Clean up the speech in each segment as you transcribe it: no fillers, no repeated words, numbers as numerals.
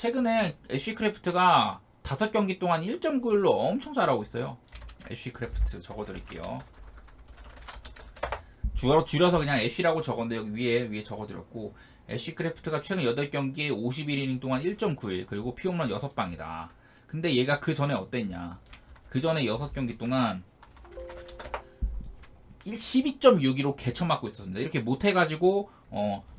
최근에 애쉬크래프트가 5경기 동안 1.91로 엄청 잘하고 있어요. 애쉬크래프트 적어드릴게요. 줄여서 그냥 애쉬라고 적었는데 여기 위에 적어드렸고, 애쉬크래프트가 최근 8경기에 51이닝 동안 1.91 그리고 피홈런 6방이다. 근데 얘가 그 전에 어땠냐? 그 전에 6경기 동안 12.62로 개쳐맞고 있었습니다. 이렇게 못해가지고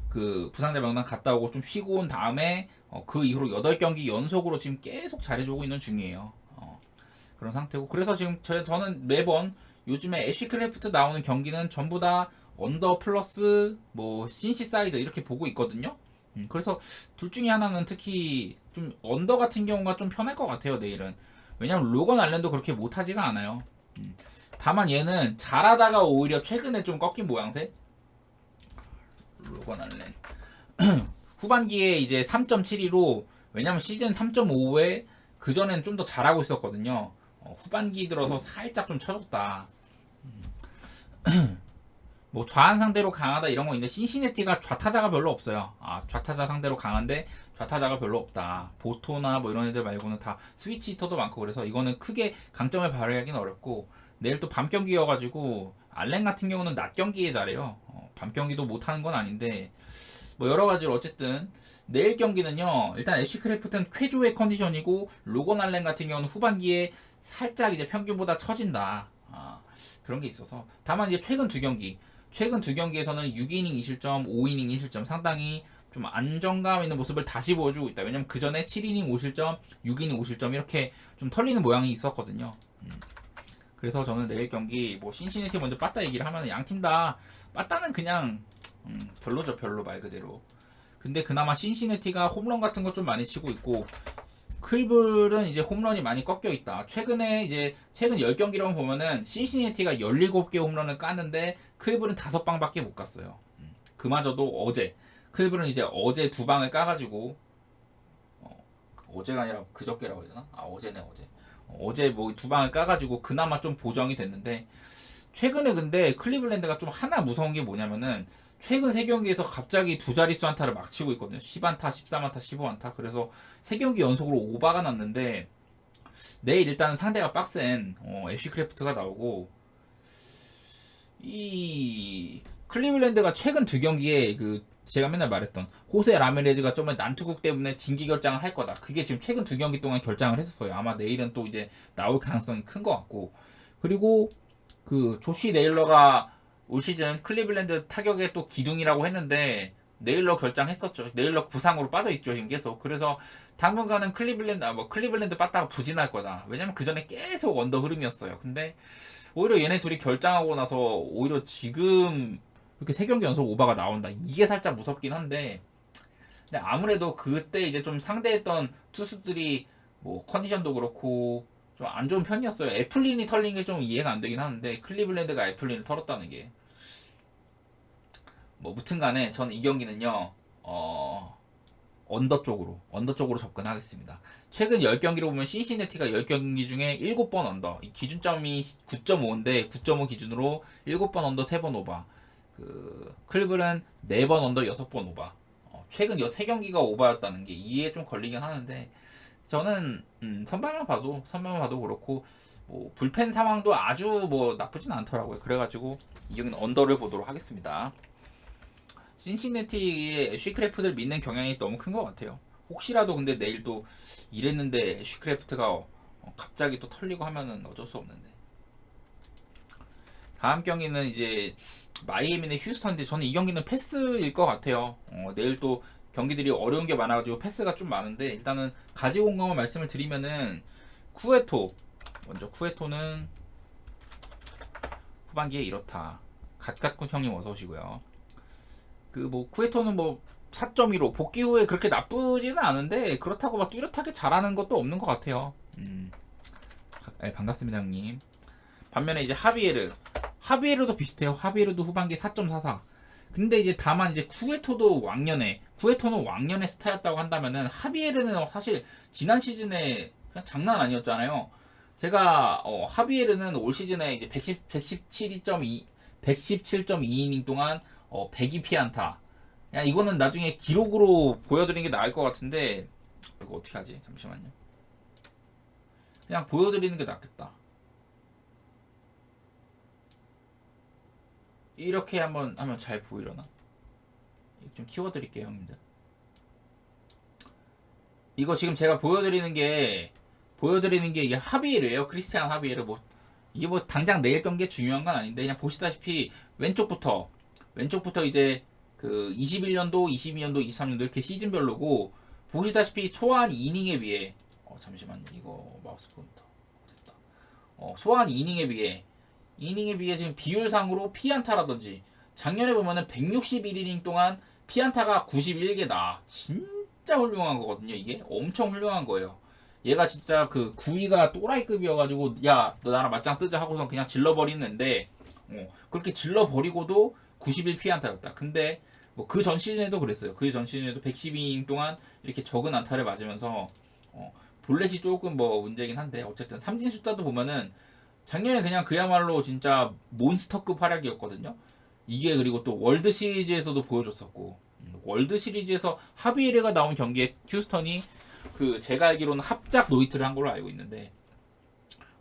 그 부상자 명단 갔다 오고 좀 쉬고 온 다음에 그 이후로 8경기 연속으로 지금 계속 잘해주고 있는 중이에요. 그런 상태고, 그래서 지금 저는 매번 요즘에 애쉬크래프트 나오는 경기는 전부 다 언더 플러스 뭐 신시 사이드 이렇게 보고 있거든요. 그래서 둘 중에 하나는 특히 좀 언더 같은 경우가 좀 편할 것 같아요, 내일은. 왜냐면 로건 알렌도 그렇게 못하지가 않아요. 다만 얘는 잘하다가 오히려 최근에 좀 꺾인 모양새. 로건 알렌 후반기에 이제 3.72로, 왜냐면 시즌 3.5에 그전엔 좀 더 잘하고 있었거든요. 후반기 들어서 살짝 좀 쳐줬다. 뭐 좌한 상대로 강하다 이런 거 있는데, 신시내티가 좌타자가 별로 없어요. 좌타자 상대로 강한데 좌타자가 별로 없다. 보토나 뭐 이런 애들 말고는 다 스위치 히터도 많고, 그래서 이거는 크게 강점을 발휘하기는 어렵고, 내일 또 밤 경기여가지고 알렌 같은 경우는 낮 경기에 잘해요. 밤 경기도 못하는 건 아닌데 뭐 여러 가지로 어쨌든 내일 경기는요, 일단 애쉬크래프트는 쾌조의 컨디션이고, 로건 알렌 같은 경우는 후반기에 살짝 이제 평균보다 처진다. 그런 게 있어서. 다만 이제 최근 두 경기에서는 6이닝 2실점, 5이닝 2실점 상당히 좀 안정감 있는 모습을 다시 보여주고 있다. 왜냐면 그 전에 7이닝 5실점, 6이닝 5실점 이렇게 좀 털리는 모양이 있었거든요. 그래서 저는 내일 경기 뭐 신시내티 먼저 빠따 얘기를 하면 양팀 다 빠따는 그냥 별로죠, 별로 말 그대로. 근데 그나마 신시내티가 홈런 같은 거 좀 많이 치고 있고, 클블은 이제 홈런이 많이 꺾여 있다. 최근에 이제 최근 10경기로 보면은 신시내티가 17개 홈런을 깠는데 클블은 5방밖에 못 갔어요. 그마저도 어제 클블은 이제 어제 2방을 까가지고, 어제가 아니라 그저께라고 해야 되나? 어제네, 어제 뭐 2방을 까가지고 그나마 좀 보정이 됐는데, 최근에 근데 클리블랜드가 좀 하나 무서운 게 뭐냐면은, 최근 3경기에서 갑자기 두 자릿수 안타를 막 치고 있거든요. 10안타, 13안타, 15안타. 그래서 3경기 연속으로 오바가 났는데, 내일 일단은 상대가 빡센 애쉬크래프트가 나오고, 이 클리블랜드가 최근 2경기에 그 제가 맨날 말했던 호세 라미레즈가 좀 난투극 때문에 징계 결장을 할 거다. 그게 지금 최근 2경기 동안 결장을 했었어요. 아마 내일은 또 이제 나올 가능성이 큰 것 같고, 그리고 그 조시 네일러가 올 시즌 클리블랜드 타격의 또 기둥이라고 했는데 네일러 결장했었죠. 네일러 부상으로 빠져있죠, 지금 계속. 그래서 당분간은 클리블랜드 빠따가 부진할 거다. 왜냐면 그 전에 계속 언더 흐름이었어요. 근데 오히려 얘네 둘이 결장하고 나서 오히려 지금 이렇게 3경기 연속 오바가 나온다. 이게 살짝 무섭긴 한데, 근데 아무래도 그때 이제 좀 상대했던 투수들이 뭐 컨디션도 그렇고 좀 안 좋은 편이었어요. 애플린이 털린 게 좀 이해가 안 되긴 하는데, 클리블랜드가 애플린을 털었다는 게. 뭐 무튼간에 전 이 경기는요, 언더 쪽으로 접근하겠습니다. 최근 10경기를 보면 신시내티가 10경기 중에 7번 언더, 이 기준점이 9.5인데 9.5 기준으로 7번 언더 3번 오바, 그 클블은 4번 언더 6번 오바. 최근 3경기가 오바였다는 게 이해에 좀 걸리긴 하는데, 저는 선발만 봐도 그렇고 뭐 불펜 상황도 아주 뭐 나쁘진 않더라고요. 그래가지고 이 경기는 언더를 보도록 하겠습니다. 신시내티의 애쉬크래프트를 믿는 경향이 너무 큰 것 같아요. 혹시라도 근데 내일 또 이랬는데 애쉬크래프트가 갑자기 또 털리고 하면은 어쩔 수 없는데. 다음 경기는 이제 마이애미는 휴스턴인데, 저는 이 경기는 패스일 것 같아요. 내일 또 경기들이 어려운 게 많아가지고 패스가 좀 많은데, 일단은 가지고 온 것만 말씀을 드리면은, 쿠에토는 후반기에 이렇다. 갓갓군 형님 어서 오시고요. 그 뭐 쿠에토는 뭐 4.15 복귀 후에 그렇게 나쁘지는 않은데, 그렇다고 막 뚜렷하게 잘하는 것도 없는 것 같아요. 네, 반갑습니다 형님. 반면에 이제 하비에르도 비슷해요. 하비에르도 후반기 4.44. 근데 이제 다만 이제 쿠에토는 왕년의 스타였다고 한다면은, 하비에르는 사실 지난 시즌에 그냥 장난 아니었잖아요. 제가 하비에르는 올 시즌에 이제 117.2이닝 동안 102피안타. 야, 이거는 나중에 기록으로 보여드리는 게 나을 것 같은데, 이거 어떻게 하지? 잠시만요. 그냥 보여드리는 게 낫겠다. 이렇게 한번 하면 잘 보이려나? 좀 키워드릴게요, 형님들. 이거 지금 제가 보여드리는 게 이게 하비에르예요. 크리스티안 하비에르. 뭐 이게 뭐 당장 내일 경기에 중요한 건 아닌데, 그냥 보시다시피 왼쪽부터 이제 그 21년도, 22년도, 23년도 이렇게 시즌별로고, 보시다시피 소환 이닝에 비해 잠시만요. 이거 마우스 포인터 됐다. 소환 이닝에 비해 지금 비율상으로 피안타라든지 작년에 보면은 161이닝 동안 피안타가 91개다. 진짜 훌륭한 거거든요. 이게 엄청 훌륭한 거예요. 얘가 진짜 그 구위가 또라이급이어가지고 야 너 나랑 맞짱 뜨자 하고선 그냥 질러버리는데 그렇게 질러버리고도 91 피안타였다. 근데 뭐 그 전 시즌에도 그랬어요. 그 전 시즌에도 112이닝 동안 이렇게 적은 안타를 맞으면서 볼넷이 조금 뭐 문제긴 한데 어쨌든 삼진 숫자도 보면은 작년에 그냥 그야말로 진짜 몬스터급 활약이었거든요. 이게 그리고 또 월드 시리즈에서도 보여줬었고, 월드 시리즈에서 하비에르가 나온 경기에 휴스턴이 그 제가 알기로는 합작 노히트를 한 걸로 알고 있는데,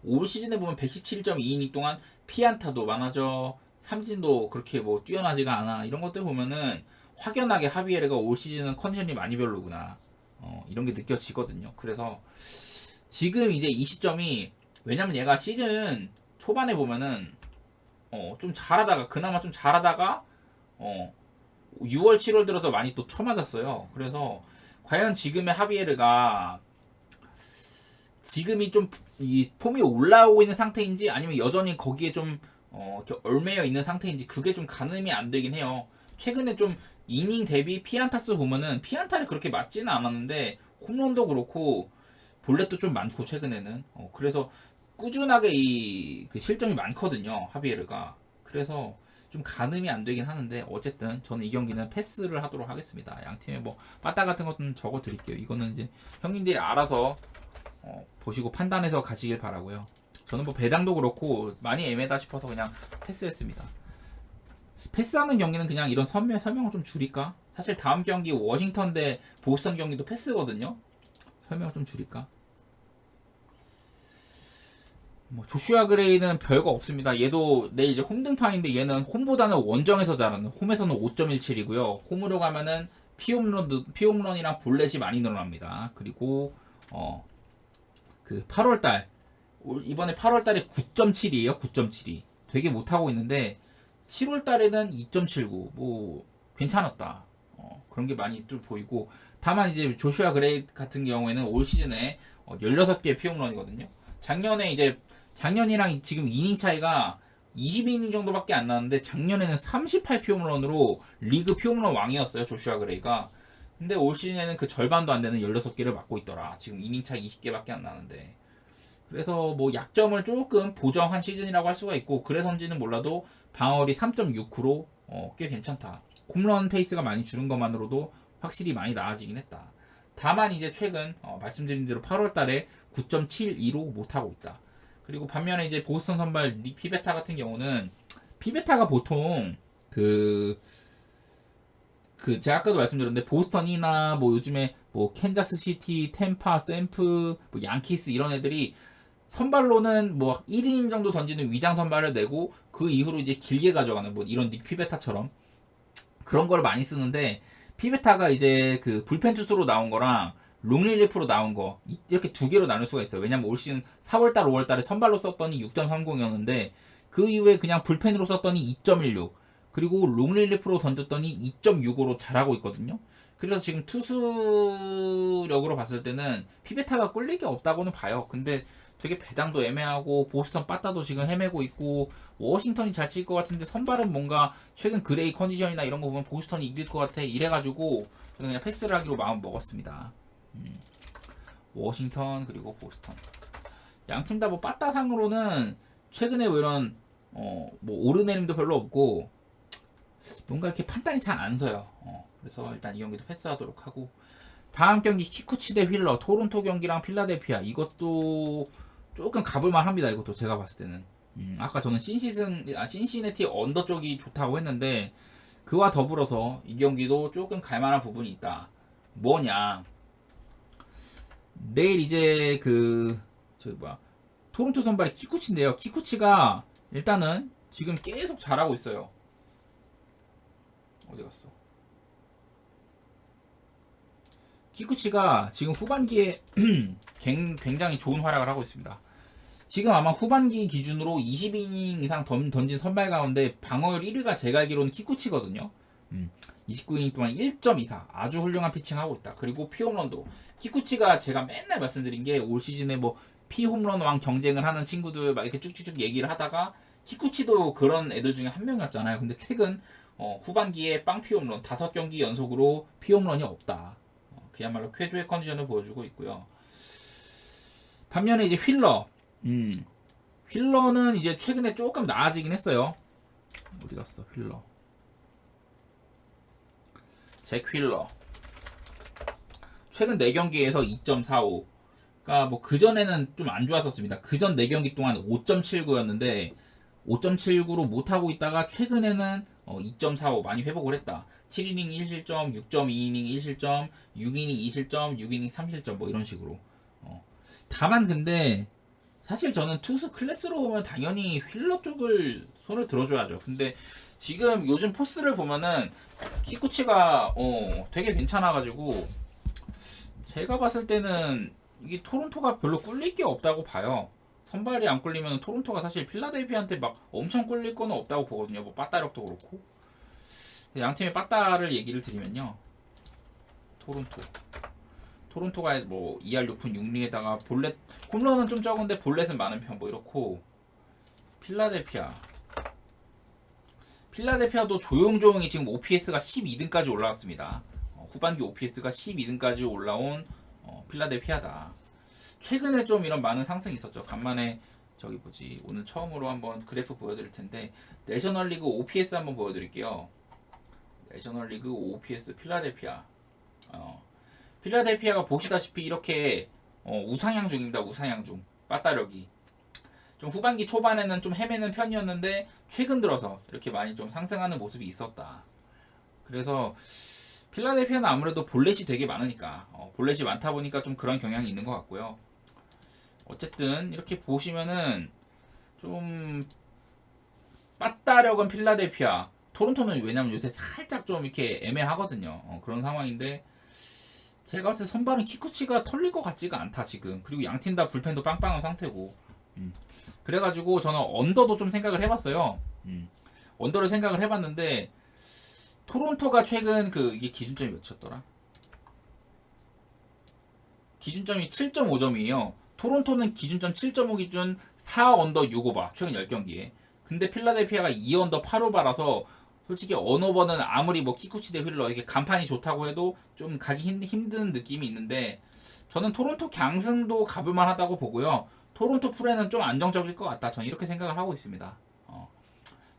올 시즌에 보면 117.2이닝 동안 피안타도 많아져, 삼진도 그렇게 뭐 뛰어나지가 않아. 이런 것들 보면은 확연하게 하비에르가 올 시즌은 컨디션이 많이 별로구나. 이런 게 느껴지거든요. 그래서 지금 이제 이 시점이, 왜냐면 얘가 시즌 초반에 보면은 좀 잘하다가 그나마 좀 잘하다가 6월 7월 들어서 많이 또 쳐맞았어요. 그래서 과연 지금의 하비에르가 지금이 좀 이 폼이 올라오고 있는 상태인지 아니면 여전히 거기에 좀 이렇게 얽매여 있는 상태인지 그게 좀 가늠이 안 되긴 해요. 최근에 좀 이닝 대비 피안타수 보면은 피안타를 그렇게 맞지는 않았는데 홈런도 그렇고 볼넷도 좀 많고 최근에는 그래서 꾸준하게 그 실점이 많거든요, 하비에르가. 그래서 좀 가늠이 안 되긴 하는데 어쨌든 저는 이 경기는 패스를 하도록 하겠습니다. 양 팀의 뭐 빠따 같은 것은 적어 드릴게요. 이거는 이제 형님들이 알아서 보시고 판단해서 가시길 바라고요. 저는 뭐 배당도 그렇고 많이 애매다 싶어서 그냥 패스했습니다. 패스하는 경기는 그냥 이런 설명을 좀 줄일까? 사실 다음 경기 워싱턴 대 보스턴 경기도 패스거든요. 설명을 좀 줄일까? 뭐 조슈아 그레이는 별거 없습니다. 얘도 내일 이제 홈 등판인데 얘는 홈보다는 원정에서 잘하는, 홈에서는 5.17이고요. 홈으로 가면은 피홈런이랑 볼넷이 많이 늘어납니다. 그리고 그 8월달 이번에 8월달에 9.7이에요. 9.72 되게 못하고 있는데 7월달에는 2.79 뭐 괜찮았다. 그런 게 많이 좀 보이고, 다만 이제 조슈아 그레이 같은 경우에는 올 시즌에 16개의 피홈런이거든요. 작년이랑 지금 이닝 차이가 22이닝 정도밖에 안 나는데 작년에는 38 피홈런으로 리그 피홈런 왕이었어요, 조슈아 그레이가. 근데 올 시즌에는 그 절반도 안 되는 16개를 맞고 있더라. 지금 이닝 차 20개밖에 안 나는데. 그래서 뭐 약점을 조금 보정한 시즌이라고 할 수가 있고, 그래서인지는 몰라도 방어율이 3.69로 꽤 괜찮다. 홈런 페이스가 많이 줄은 것만으로도 확실히 많이 나아지긴 했다. 다만 이제 최근 말씀드린 대로 8월 달에 9.72로 못하고 있다. 그리고 반면에 이제 보스턴 선발 닉 피베타 같은 경우는, 피베타가 보통 제가 아까도 말씀드렸는데 보스턴이나 뭐 요즘에 뭐 캔자스 시티, 템파, 샘프, 뭐 양키스 이런 애들이 선발로는 뭐 1이닝 정도 던지는 위장 선발을 내고 그 이후로 이제 길게 가져가는 뭐 이런 닉 피베타처럼 그런 걸 많이 쓰는데, 피베타가 이제 그 불펜 투수로 나온 거랑 롱릴리프로 나온 거 이렇게 두 개로 나눌 수가 있어요. 왜냐면 올 시즌 4월달, 5월달에 선발로 썼더니 6.30이었는데 그 이후에 그냥 불펜으로 썼더니 2.16, 그리고 롱릴리프로 던졌더니 2.65로 잘하고 있거든요. 그래서 지금 투수력으로 봤을 때는 피베타가 꿀릴 게 없다고는 봐요. 근데 되게 배당도 애매하고 보스턴 빠따도 지금 헤매고 있고 워싱턴이 잘 칠 것 같은데 선발은 뭔가 최근 그레이 컨디션이나 이런 거 보면 보스턴이 이길 것 같아. 이래가지고 저는 그냥 패스를 하기로 마음 먹었습니다. 워싱턴 그리고 보스턴 양팀 다 뭐 빠따상으로는 최근에 뭐 이런 뭐 오르내림도 별로 없고 뭔가 이렇게 판단이 잘 안 서요. 그래서 일단 이 경기도 패스하도록 하고, 다음 경기 키쿠치 대 휠러, 토론토 경기랑 필라델피아, 이것도 조금 가볼만 합니다. 이것도 제가 봤을 때는 아까 저는 신시내티 언더 쪽이 좋다고 했는데 그와 더불어서 이 경기도 조금 갈만한 부분이 있다. 뭐냐, 내일 이제 그 저기 뭐야 토론토 선발이 키쿠치인데요. 키쿠치가 일단은 지금 계속 잘하고 있어요. 어디 갔어? 키쿠치가 지금 후반기에 굉장히 좋은 활약을 하고 있습니다. 지금 아마 후반기 기준으로 20이닝 이상 던진 선발 가운데 방어율 1위가 제가 알기로는 키쿠치거든요. 29이닝 동안 1.24 아주 훌륭한 피칭하고 있다. 그리고 피홈런도 키쿠치가 제가 맨날 말씀드린 게 올 시즌에 뭐 피홈런 왕 경쟁을 하는 친구들 막 이렇게 쭉쭉쭉 얘기를 하다가 키쿠치도 그런 애들 중에 한 명이었잖아요. 근데 최근 후반기에 빵 피홈런 5경기 연속으로 피홈런이 없다. 그야말로 쾌도의 컨디션을 보여주고 있고요. 반면에 이제 휠러는 이제 최근에 조금 나아지긴 했어요. 어디 갔어 휠러? 잭 휠러 최근 4경기에서 2.45. 그러니까 뭐 그전에는 좀 안 좋았었습니다. 그전 4경기 동안 5.79였는데 5.79로 못하고 있다가 최근에는 2.45 많이 회복을 했다. 7이닝 1실점, 6.2이닝 1실점, 6이닝 2실점, 6이닝 3실점 뭐 이런 식으로. 다만 근데 사실 저는 투수 클래스로 보면 당연히 휠러 쪽을 손을 들어줘야죠. 근데 지금 요즘 포스를 보면은 키쿠치가 되게 괜찮아가지고 제가 봤을 때는 이게 토론토가 별로 꿀릴 게 없다고 봐요. 선발이 안 꿀리면 토론토가 사실 필라델피아한테 막 엄청 꿀릴 거는 없다고 보거든요. 뭐 빠따력도 그렇고. 양 팀의 빠따를 얘기를 드리면요. 토론토가 뭐 2할 6푼 6리에다가 볼넷 홈런은 좀 적은데 볼넷은 많은 편 뭐 이렇고. 필라델피아도 조용조용히 지금 OPS가 12등까지 올라왔습니다. 후반기 OPS가 12등까지 올라온 필라델피아다. 최근에 좀 이런 많은 상승이 있었죠. 간만에 저기 뭐지 오늘 처음으로 한번 그래프 보여드릴 텐데 내셔널리그 OPS 한번 보여드릴게요. 내셔널리그 OPS 필라델피아. 필라델피아가 보시다시피 이렇게 우상향 중입니다. 우상향 중. 빠따력이. 좀 후반기 초반에는 좀 헤매는 편이었는데 최근 들어서 이렇게 많이 좀 상승하는 모습이 있었다. 그래서 필라델피아는 아무래도 볼넷이 되게 많으니까 볼넷이 많다 보니까 좀 그런 경향이 있는 것 같고요. 어쨌든 이렇게 보시면은 좀 빠따력은 필라델피아, 토론토는 왜냐면 요새 살짝 좀 이렇게 애매하거든요. 그런 상황인데 제가 봤을 때 선발은 키쿠치가 털릴 것 같지가 않다 지금. 그리고 양팀 다 불펜도 빵빵한 상태고. 그래가지고 저는 언더도 좀 생각을 해봤어요. 언더를 생각을 해봤는데 토론토가 최근 이게 기준점이 몇이었더라? 기준점이 7.5점이에요. 토론토는 기준점 7.5 기준 4언더 6오바 최근 10경기에. 근데 필라델피아가 2언더 8오바라서 솔직히 언오버는 아무리 뭐 키쿠치 대 휠러 이게 간판이 좋다고 해도 좀 가기 힘든 느낌이 있는데 저는 토론토 강승도 가볼만 하다고 보고요. 토론토 프레는 좀 안정적일 것 같다. 저는 이렇게 생각을 하고 있습니다.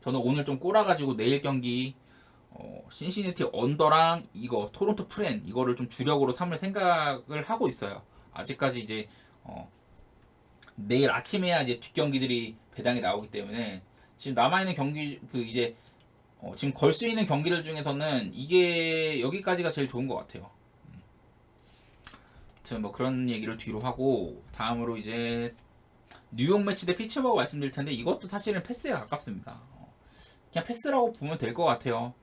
저는 오늘 좀 꼬라가지고 내일 경기 신시내티 언더랑 이거 토론토 프렌 이거를 좀 주력으로 삼을 생각을 하고 있어요. 아직까지 이제 내일 아침에야 이제 뒷경기들이 배당이 나오기 때문에 지금 남아있는 경기 이제 지금 걸 수 있는 경기들 중에서는 이게 여기까지가 제일 좋은 것 같아요. 아무튼 뭐 그런 얘기를 뒤로 하고 다음으로 이제 뉴욕 매치 대 피츠버그 말씀드릴 텐데 이것도 사실은 패스에 가깝습니다. 그냥 패스라고 보면 될 것 같아요.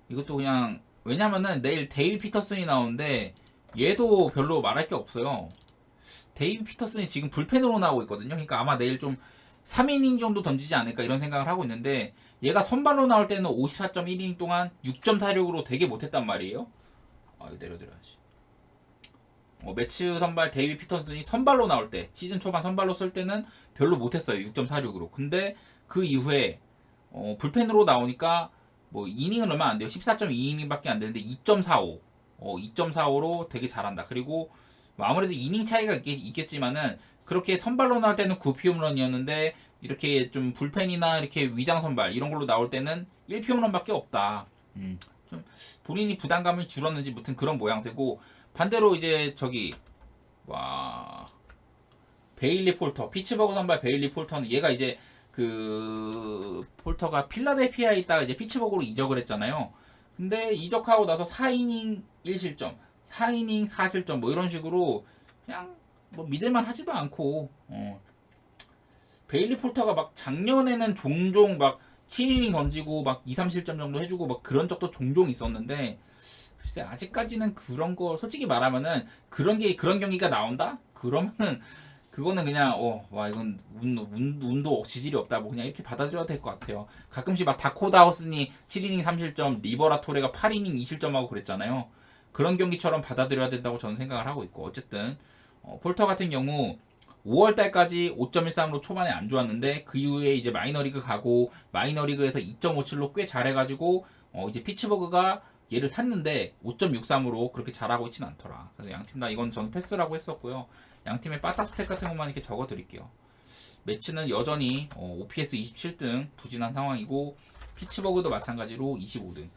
이것도 그냥 왜냐면은 내일 데이비 피터슨이 나오는데 얘도 별로 말할 게 없어요. 데이비 피터슨이 지금 불펜으로 나오고 있거든요. 그러니까 아마 내일 좀 3이닝 정도 던지지 않을까 이런 생각을 하고 있는데 얘가 선발로 나올 때는 54.1이닝 동안 6.46으로 되게 못했단 말이에요. 이거 내려드려야지. 매치 선발 데이비 피터슨이 선발로 나올 때 시즌 초반 선발로 쓸 때는 별로 못했어요. 6.46으로. 근데 그 이후에 불펜으로 나오니까 뭐 이닝은 얼마 안 돼요. 14.2이닝밖에 안 되는데 2.45. 2.45로 되게 잘한다. 그리고 뭐 아무래도 이닝 차이가 있겠지만은 그렇게 선발로 나올 때는 9피홈런이었는데 이렇게 좀 불펜이나 이렇게 위장 선발 이런 걸로 나올 때는 1피홈런밖에 없다. 좀 본인이 부담감이 줄었는지 무튼 그런 모양새고 반대로 이제 베일리 폴터 피츠버그 선발 베일리 폴터는 얘가 이제 폴터가 필라델피아에 있다가 이제 피츠버그로 이적을 했잖아요. 근데 이적하고 나서 4이닝 1실점, 4이닝 4실점 뭐 이런 식으로 그냥 뭐 믿을만 하지도 않고 베일리 폴터가 막 작년에는 종종 막 7이닝 던지고 막 2, 3실점 정도 해주고 막 그런 적도 종종 있었는데 글쎄 아직까지는 그런 거 솔직히 말하면은 그런 경기가 나온다? 그러면은 그거는 그냥 와 이건 운도 지질이 없다 뭐 그냥 이렇게 받아들여야 될 것 같아요. 가끔씩 막 다코다 허슨이 7이닝 3실점, 리버라토레가 8이닝 2실점하고 그랬잖아요. 그런 경기처럼 받아들여야 된다고 저는 생각을 하고 있고 어쨌든 폴터 같은 경우 5월 달까지 5.13으로 초반에 안 좋았는데 그 이후에 이제 마이너리그 가고 마이너리그에서 2.57로 꽤 잘해가지고 이제 피츠버그가 얘를 샀는데 5.63으로 그렇게 잘하고 있진 않더라. 그래서 양팀 다 이건 저는 패스라고 했었고요. 양팀의 빠따 스탯 같은 것만 이렇게 적어 드릴게요. 매치는 여전히 OPS 27등 부진한 상황이고 피츠버그도 마찬가지로 25등.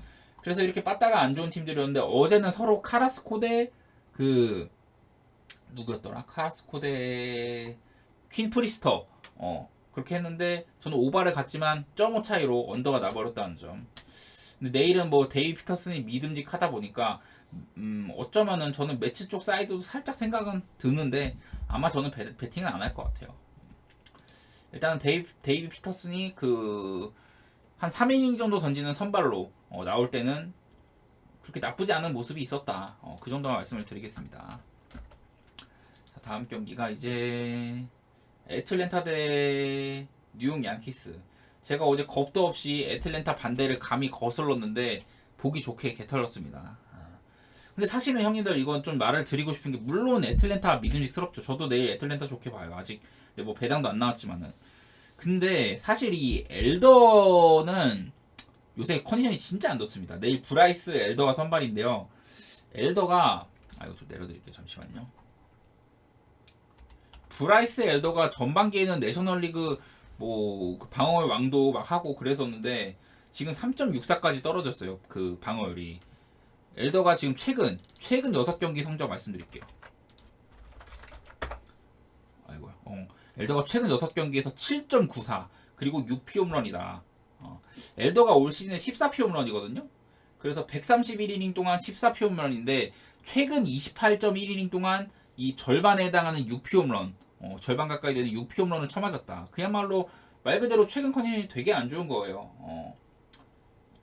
그래서 이렇게 빠따가 안 좋은 팀들이었는데 어제는 서로 카라스코 대 그 누구였더라? 카라스코 대 퀸프리스터 그렇게 했는데 저는 오바를 갔지만 0.5 차이로 언더가 나버렸다는 점. 근데 내일은 뭐 데이비 피터슨이 믿음직하다 보니까 어쩌면은 저는 매치 쪽 사이드도 살짝 생각은 드는데 아마 저는 배팅은 안 할 것 같아요. 일단은 데이비 피터슨이 그 한 3이닝 정도 던지는 선발로 나올 때는 그렇게 나쁘지 않은 모습이 있었다. 그 정도만 말씀을 드리겠습니다. 자, 다음 경기가 이제 애틀랜타 대 뉴욕 양키스. 제가 어제 겁도 없이 애틀랜타 반대를 감히 거슬렀는데 보기 좋게 개털렸습니다. 근데 사실은 형님들 이건 좀 말을 드리고 싶은 게 물론 애틀랜타 믿음직스럽죠. 저도 내일 애틀랜타 좋게 봐요. 아직 뭐 배당도 안 나왔지만은. 근데 사실 이 엘더는 요새 컨디션이 진짜 안 좋습니다. 내일 브라이스 엘더가 선발인데요. 엘더가 이거 좀 내려드릴게요. 잠시만요. 브라이스 엘더가 전반기에는 내셔널리그 뭐 방어율 왕도 막 하고 그랬었는데 지금 3.64까지 떨어졌어요. 그 방어율이. 엘더가 지금 최근 6경기 성적 말씀드릴게요. 아이고야. 엘더가 최근 6경기에서 7.94 그리고 6피 홈런이다. 엘더가 올 시즌에 14피 홈런이거든요. 그래서 131이닝 동안 14피 홈런인데 최근 28.1이닝 동안 이 절반에 해당하는 6피 홈런 절반 가까이 되는 6피 홈런을 쳐맞았다. 그야말로 말 그대로 최근 컨디션이 되게 안 좋은 거예요.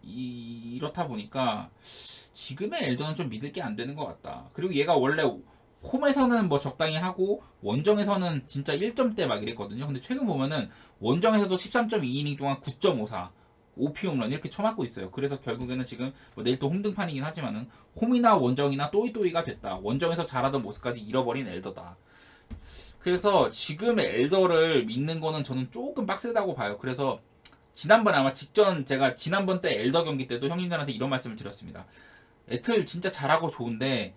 이렇다 보니까 지금의 엘더는 좀 믿을 게 안 되는 것 같다. 그리고 얘가 원래 홈에서는 뭐 적당히 하고 원정에서는 진짜 1점대 막 이랬거든요. 근데 최근 보면은 원정에서도 13.2이닝 동안 9.54 5피 홈런 이렇게 쳐맞고 있어요. 그래서 결국에는 지금 뭐 내일 또 홈등판이긴 하지만은 홈이나 원정이나 또이또이가 됐다. 원정에서 잘하던 모습까지 잃어버린 엘더다. 그래서 지금 엘더를 믿는 거는 저는 조금 빡세다고 봐요. 그래서 지난번 아마 제가 지난번 때 엘더 경기 때도 형님들한테 이런 말씀을 드렸습니다. 애틀 진짜 잘하고 좋은데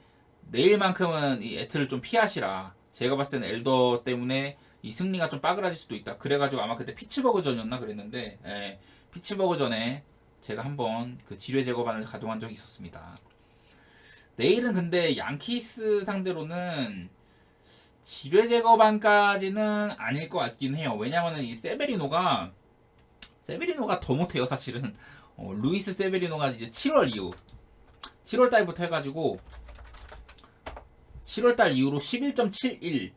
내일만큼은 이 애틀을 좀 피하시라. 제가 봤을 때는 엘더 때문에 이 승리가 좀 빠그라질 수도 있다. 그래가지고 아마 그때 피츠버그전이었나 그랬는데 피츠버그전에 제가 한번 그 지뢰 제거반을 가동한 적이 있었습니다. 내일은 근데 양키스 상대로는 지뢰 제거반까지는 아닐 것 같긴 해요. 왜냐면은 이 세베리노가 더 못해요 사실은. 루이스 세베리노가 이제 7월 이후 7월 달부터 해가지고 7월 달 이후로 11.71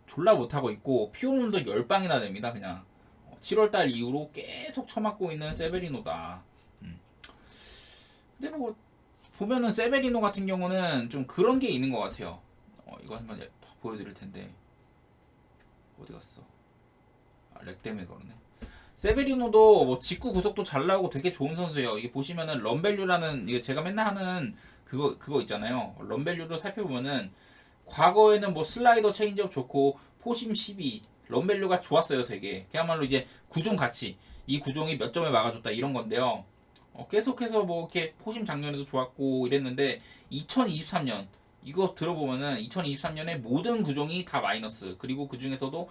졸라 못하고 있고 피오문도 10방이나 됩니다. 그냥 7월 달 이후로 계속 쳐맞고 있는 세베리노다. 근데 뭐 보면은 세베리노 같은 경우는 좀 그런 게 있는 것 같아요. 이거 한번 보여드릴 텐데 어디 갔어? 렉 때문에 그러네. 세베리노도 뭐 직구 구속도 잘 나오고 되게 좋은 선수예요. 이게 보시면은 럼밸류라는 이게 제가 맨날 하는 그거 있잖아요. 럼밸류를 살펴보면은 과거에는 뭐 슬라이더 체인지업 좋고 포심 12 럼밸류가 좋았어요. 되게 그야말로 이제 구종 가치 이 구종이 몇 점을 막아줬다 이런 건데요. 계속해서 뭐 이렇게 포심 작년에도 좋았고 이랬는데 2023년 이거 들어보면은 2023년에 모든 구종이 다 마이너스 그리고 그 중에서도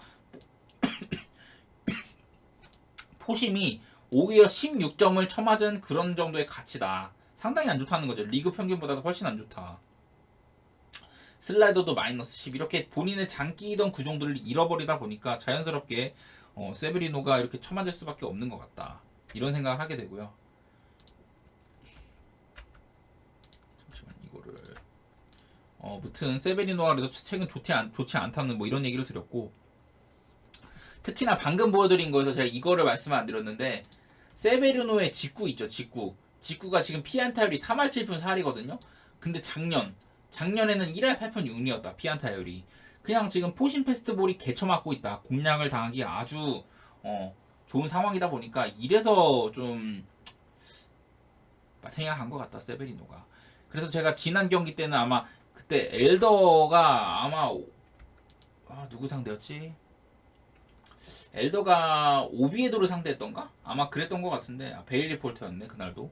포심이 오히려 16점을 쳐맞은 그런 정도의 가치다. 상당히 안 좋다는 거죠. 리그 평균보다도 훨씬 안 좋다. 슬라이더도 마이너스 10 이렇게 본인의 장기이던 구종들을 잃어버리다 보니까 자연스럽게 세베리노가 이렇게 쳐맞을 수밖에 없는 것 같다. 이런 생각을 하게 되고요. 잠시만 이거를 무튼 세베리노가 그래서 최근 좋지 않다는 뭐 이런 얘기를 드렸고, 특히나 방금 보여드린 거에서 제가 이거를 말씀을 안 드렸는데, 세베리노의 직구 있죠, 직구가 지금 피안타율이 3할 7푼 4할이거든요. 근데 작년에는 1할 8푼 6리였다 피안타율이. 그냥 지금 포신 페스트볼이 개쳐맞고 있다. 공략을 당하기 아주 좋은 상황이다 보니까 이래서 좀 생각한 것 같다 세베리노가. 그래서 제가 지난 경기 때는 아마 그때 엘더가 아마 누구 상대였지? 엘더가 오비에도를 상대했던가? 아마 그랬던 것 같은데 베일리 폴터였네 그날도.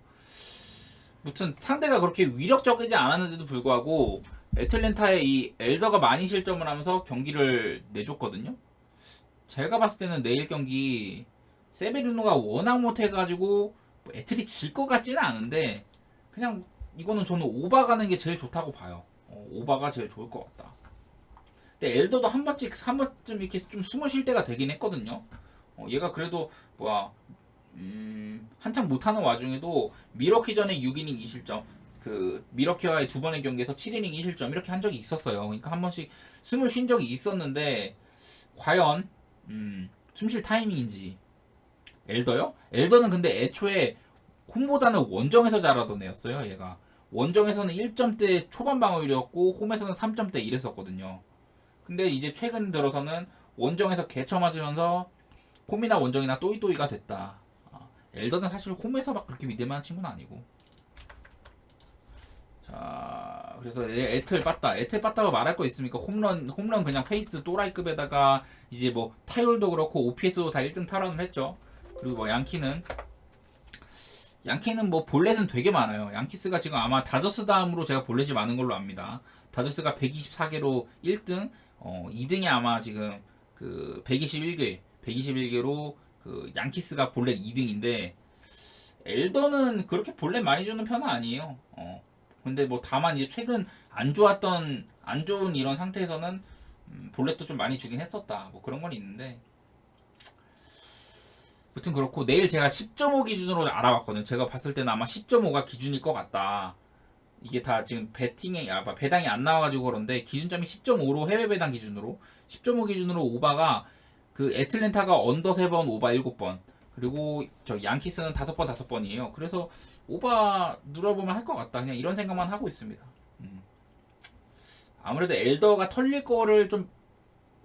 무튼 상대가 그렇게 위력적이지 않았는데도 불구하고 애틀랜타에 이 엘더가 많이 실점을 하면서 경기를 내줬거든요. 제가 봤을 때는 내일 경기 세베리노가 워낙 못해가지고 뭐 애틀이 질 것 같지는 않은데, 그냥 이거는 저는 오바 가는 게 제일 좋다고 봐요. 오바가 제일 좋을 것 같다. 근데 엘더도 한 번쯤 이렇게 좀 숨을 쉴 때가 되긴 했거든요. 얘가 그래도 한창 못하는 와중에도 미러키 전에 6이닝 2실점, 그 미러키와의 두 번의 경기에서 7이닝 2실점 이렇게 한 적이 있었어요. 그러니까 한 번씩 숨을 쉰 적이 있었는데, 과연 숨 쉴 타이밍인지. 엘더요? 엘더는 근데 애초에 홈보다는 원정에서 잘하던 애였어요. 얘가 원정에서는 1점대 초반 방어율이었고 홈에서는 3점대 이랬었거든요. 근데 이제 최근 들어서는 원정에서 개쳐 맞으면서 홈이나 원정이나 또이또이가 됐다. 엘더는 사실 홈에서 막 그렇게 믿을만한 친구는 아니고. 자, 그래서 애틀 빠따가 말할 거 있습니까? 홈런 그냥 페이스 또라이급에다가 이제 뭐 타율도 그렇고 OPS도 다 1등 탈환을 했죠. 그리고 뭐 양키는 뭐 볼넷은 되게 많아요. 양키스가 지금 아마 다저스 다음으로 제가 볼넷이 많은 걸로 압니다. 다저스가 124개로 1등, 2등이 아마 지금 그 121개로 그 양키스가 볼넷 2등인데, 엘더는 그렇게 볼넷 많이 주는 편은 아니에요. 근데 뭐 다만 이제 최근 안 좋은 이런 상태에서는 볼넷도 좀 많이 주긴 했었다. 뭐 그런 건 있는데, 무튼 그렇고 내일 제가 10.5 기준으로 알아봤거든요. 제가 봤을 때는 아마 10.5가 기준일 것 같다. 이게 다 지금 배당이 안 나와가지고 그런데 기준점이 10.5로 해외 배당 기준으로 10.5 기준으로 오바가 그 애틀랜타가 언더 3번 오바 7번, 그리고 저 양키스는 5번이에요. 그래서 오바 눌러보면 할 것 같다. 그냥 이런 생각만 하고 있습니다. 아무래도 엘더가 털릴 거를 좀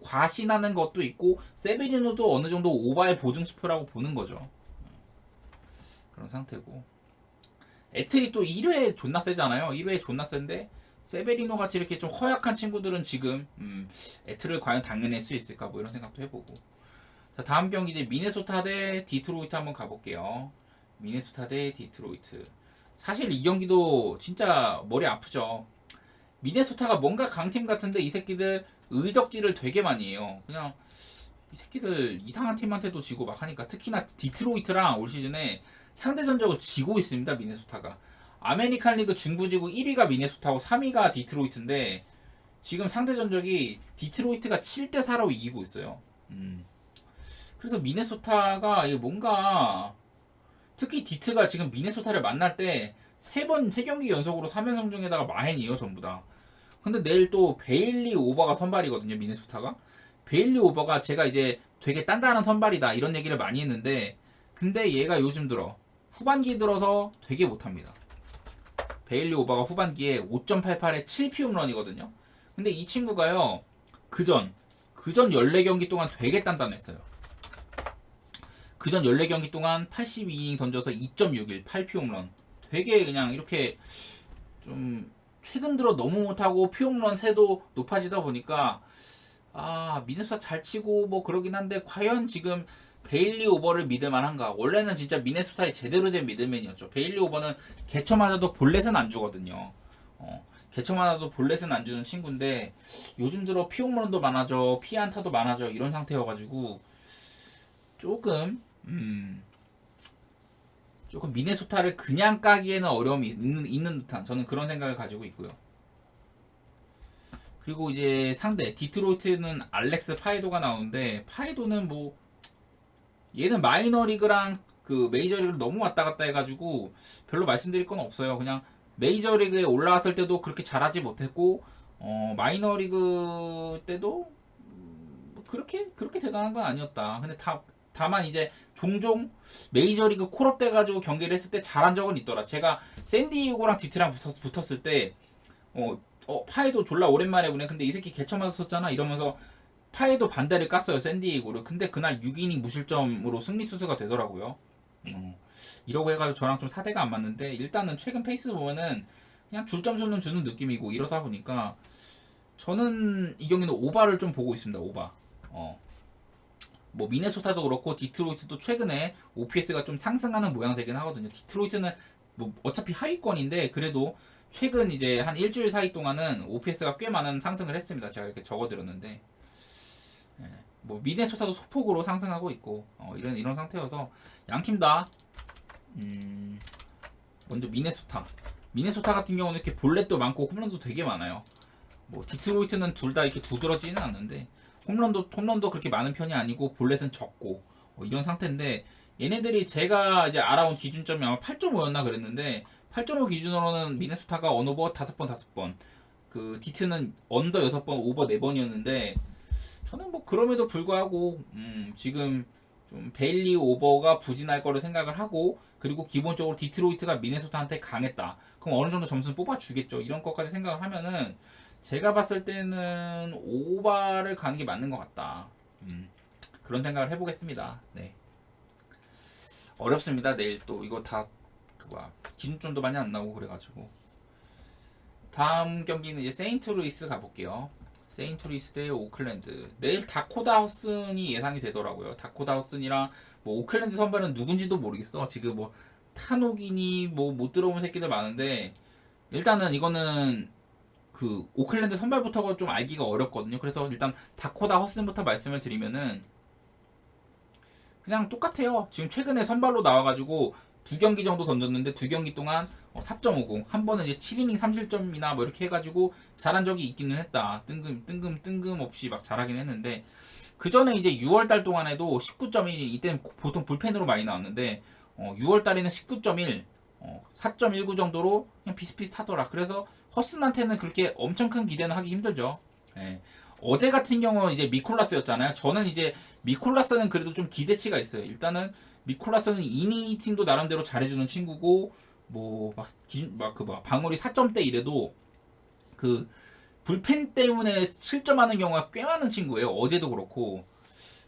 과신하는 것도 있고, 세베리노도 어느 정도 오바의 보증 수표라고 보는 거죠. 그런 상태고, 애틀이 또 1회 존나 세잖아요. 1회 존나 센데 세베리노 같이 이렇게 좀 허약한 친구들은 지금 애틀을 과연 당해낼 수 있을까 뭐 이런 생각도 해보고. 자, 다음 경기 이제 미네소타 대 디트로이트 한번 가볼게요. 미네소타 대 디트로이트. 사실 이 경기도 진짜 머리 아프죠. 미네소타가 뭔가 강팀 같은데 이 새끼들 의적지를 되게 많이 해요. 그냥 이 새끼들 이상한 팀한테도 지고 막 하니까. 특히나 디트로이트랑 올 시즌에 상대 전적을 지고 있습니다. 미네소타가 아메리칸 리그 중부지구 1위가 미네소타고 3위가 디트로이트인데, 지금 상대 전적이 디트로이트가 7대4로 이기고 있어요. 그래서 미네소타가 이게 뭔가, 특히 디트가 지금 미네소타를 만날 때 3경기 연속으로 3연승 중에다가 마헨이에요 전부 다. 근데 내일 또 베일리 오버가 선발이거든요. 미네소타가 베일리 오버가 제가 이제 되게 단단한 선발이다 이런 얘기를 많이 했는데, 근데 얘가 요즘 들어 후반기 들어서 되게 못합니다. 베일리 오버가 후반기에 5.88에 7피홈런이거든요. 근데 이 친구가요 그전 14경기 동안 되게 단단했어요. 그전 14경기 동안 82이닝 던져서 2.61 8피홈런. 되게 그냥 이렇게 좀 최근 들어 너무 못하고 피홈런 새도 높아지다 보니까 미네소타 잘 치고 뭐 그러긴 한데, 과연 지금 베일리 오버를 믿을 만한가? 원래는 진짜 미네소타의 제대로 된 미들맨이었죠. 베일리 오버는 개쳐 맞아도 볼넷은 안 주거든요. 개쳐 맞아도 볼넷은 안 주는 친구인데, 요즘 들어 피홈런도 많아져, 피안타도 많아져 이런 상태여가지고 조금 미네소타를 그냥 까기에는 어려움이 있는 듯한, 저는 그런 생각을 가지고 있고요. 그리고 이제 상대 디트로이트는 알렉스 파에도가 나오는데, 파에도는 뭐 얘는 마이너리그랑 그 메이저리그를 너무 왔다 갔다 해가지고 별로 말씀드릴 건 없어요. 그냥 메이저리그에 올라왔을 때도 그렇게 잘하지 못했고, 마이너리그 때도 뭐 그렇게 대단한 건 아니었다. 근데 다만 이제 종종 메이저리그 콜업 돼가지고 경기를 했을 때 잘한 적은 있더라. 제가 샌디에고랑 디트랑 붙었을 때 파에도 졸라 오랜만에 보네. 근데 이 새끼 개처 맞았었잖아. 이러면서 파에도 반대를 깠어요. 샌디에고를. 근데 그날 6이닝 무실점으로 승리 투수가 되더라고요. 이러고 해가지고 저랑 좀 사대가 안 맞는데 일단은 최근 페이스 보면은 그냥 줄 점수는 주는 느낌이고 이러다 보니까 저는 이 경기는 오바를 좀 보고 있습니다. 오바. 뭐 미네소타도 그렇고 디트로이트도 최근에 OPS가 좀 상승하는 모양새긴 하거든요. 디트로이트는 뭐 어차피 하위권인데 그래도 최근 이제 한 일주일 사이 동안은 OPS가 꽤 많은 상승을 했습니다. 제가 이렇게 적어드렸는데 뭐 미네소타도 소폭으로 상승하고 있고 이런 상태여서 양팀 다 먼저 미네소타 같은 경우는 이렇게 볼넷도 많고 홈런도 되게 많아요. 뭐 디트로이트는 둘 다 이렇게 두드러지는 않는데 홈런도 그렇게 많은 편이 아니고 볼넷은 적고 이런 상태인데 얘네들이 제가 이제 알아온 기준점이 아마 8.5였나 그랬는데 8.5 기준으로는 미네소타가 언오버 5번 그 디트는 언더 6번 오버 4번이었는데 저는 뭐 그럼에도 불구하고 지금 좀 베일리 오버가 부진할 거를 생각을 하고 그리고 기본적으로 디트로이트가 미네소타한테 강했다. 그럼 어느 정도 점수는 뽑아주겠죠. 이런 것까지 생각을 하면은 제가 봤을 때는 오바를 가는 게 맞는 것 같다. 그런 생각을 해보겠습니다. 네. 어렵습니다. 내일 또 이거 다 기준점도 많이 안 나오고 그래가지고 다음 경기는 이제 세인트루이스 가볼게요. 세인트루이스 대 오클랜드. 내일 다코다 허슨이 예상이 되더라고요. 다코다 허슨이랑 뭐 오클랜드 선발은 누군지도 모르겠어. 지금 뭐 타노기니 뭐 못 들어온 새끼들 많은데 일단은 이거는 그 오클랜드 선발부터가 좀 알기가 어렵거든요. 그래서 일단 다코다 허슨부터 말씀을 드리면은 그냥 똑같아요. 지금 최근에 선발로 나와가지고 2경기 정도 던졌는데 2경기 동안 4.50 한 번은 이제 7이닝 3실점이나 뭐 이렇게 해가지고 잘한 적이 있기는 했다. 뜬금없이 막 잘하긴 했는데 그 전에 이제 6월달 동안에도 19.1 이때는 보통 불펜으로 많이 나왔는데 6월달에는 19.1 4.19 정도로 그냥 비슷비슷하더라. 그래서 허슨한테는 그렇게 엄청 큰 기대는 하기 힘들죠. 예. 어제 같은 경우 이제 미콜라스였잖아요. 저는 이제 미콜라스는 그래도 좀 기대치가 있어요. 일단은 미콜라스는 이니팅도 나름대로 잘해주는 친구고 뭐막 방울이 4점대 이래도 그 불펜 때문에 실점하는 경우가 꽤 많은 친구예요. 어제도 그렇고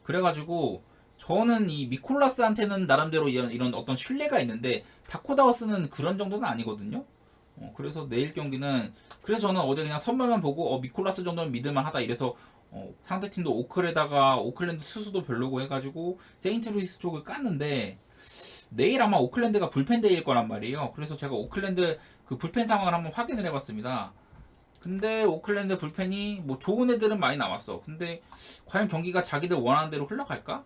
그래가지고 저는 이 미콜라스한테는 나름대로 이런 어떤 신뢰가 있는데 다코다워스는 그런 정도는 아니거든요. 그래서 내일 경기는 그래서 저는 어제 그냥 선발만 보고 미콜라스 정도는 믿을만하다 이래서 상대팀도 오클에다가 오클랜드 수수도 별로고 해가지고 세인트루이스 쪽을 깠는데 내일 아마 오클랜드가 불펜 데이일 거란 말이에요. 그래서 제가 오클랜드 그 불펜 상황을 한번 확인을 해봤습니다. 근데 오클랜드 불펜이 뭐 좋은 애들은 많이 나왔어. 근데 과연 경기가 자기들 원하는 대로 흘러갈까?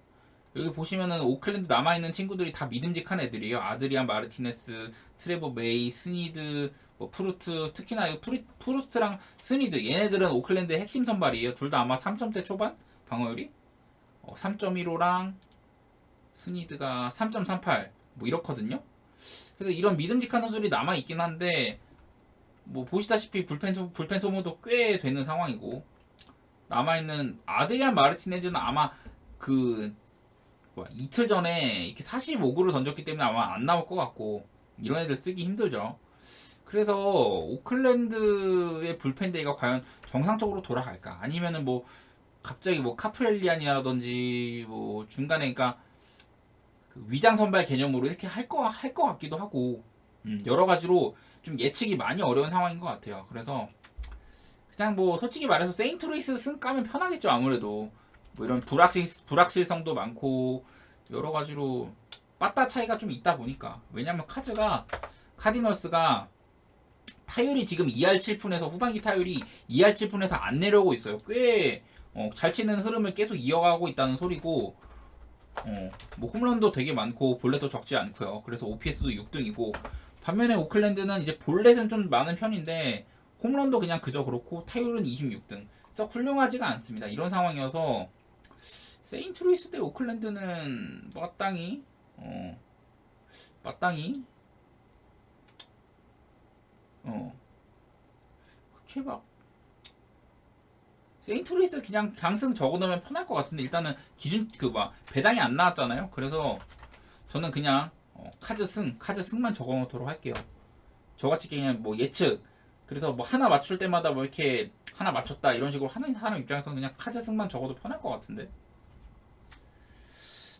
여기 보시면은 오클랜드 남아있는 친구들이 다 믿음직한 애들이에요. 아드리안 마르티네스, 트레버 메이, 스니드, 뭐 프루트, 특히나 프루트랑 스니드 얘네들은 오클랜드의 핵심 선발이에요. 둘 다 아마 3점대 초반 방어율이 3.15랑 스니드가 3.38 뭐 이렇거든요. 그래서 이런 믿음직한 선수들이 남아 있긴 한데 뭐 보시다시피 불펜 소모도 꽤 되는 상황이고 남아있는 아드리안 마르티네즈는 아마 그 이틀 전에 이렇게 45구를 던졌기 때문에 아마 안 나올 것 같고 이런 애들 쓰기 힘들죠. 그래서 오클랜드의 불펜 데이가 과연 정상적으로 돌아갈까? 아니면은 뭐 갑자기 뭐 카프렐리안이라든지 뭐 중간에 그러니까 그 위장 선발 개념으로 이렇게 할 거 같기도 하고 여러 가지로 좀 예측이 많이 어려운 상황인 것 같아요. 그래서 그냥 뭐 솔직히 말해서 세인트루이스 승 까면 편하겠죠. 아무래도 뭐 이런 불확실성도 많고 여러 가지로 빠따 차이가 좀 있다 보니까 왜냐면 카디널스가 타율이 지금 2할 7푼에서 후반기 타율이 2할 7푼에서 안 내려오고 있어요. 꽤 잘 치는 흐름을 계속 이어가고 있다는 소리고 뭐 홈런도 되게 많고 볼넷도 적지 않고요. 그래서 OPS도 6등이고 반면에 오클랜드는 이제 볼넷은 좀 많은 편인데 홈런도 그냥 그저 그렇고 타율은 26등. 썩 훌륭하지가 않습니다. 이런 상황이어서 세인트루이스 대 오클랜드는 마땅히 그렇게 막 세인트루이스 그냥 강승 적어놓으면 편할 것 같은데 일단은 기준 배당이 안 나왔잖아요. 그래서 저는 그냥 카드 승만 적어놓도록 할게요. 저같이 그냥 뭐 예측 그래서 뭐 하나 맞출 때마다 뭐 이렇게 하나 맞췄다 이런 식으로 하는 사람 입장에서는 그냥 카드 승만 적어도 편할 것 같은데.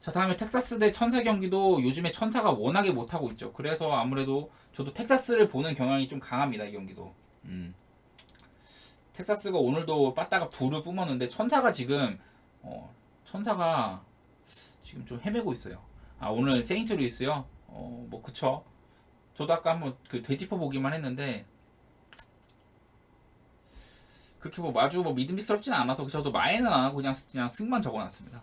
자, 다음에 텍사스 대 천사 경기도 요즘에 천사가 워낙에 못하고 있죠. 그래서 아무래도 저도 텍사스를 보는 경향이 좀 강합니다. 이 경기도. 텍사스가 오늘도 빠따가 불을 뿜었는데 천사가 지금 좀 헤매고 있어요. 아, 오늘 세인트루이스요? 뭐 그쵸. 저도 아까 한번 그 되짚어 보기만 했는데 그렇게 뭐 마주 뭐 믿음직스럽지는 않아서 저도 마에는 안 하고 그냥 승만 적어놨습니다.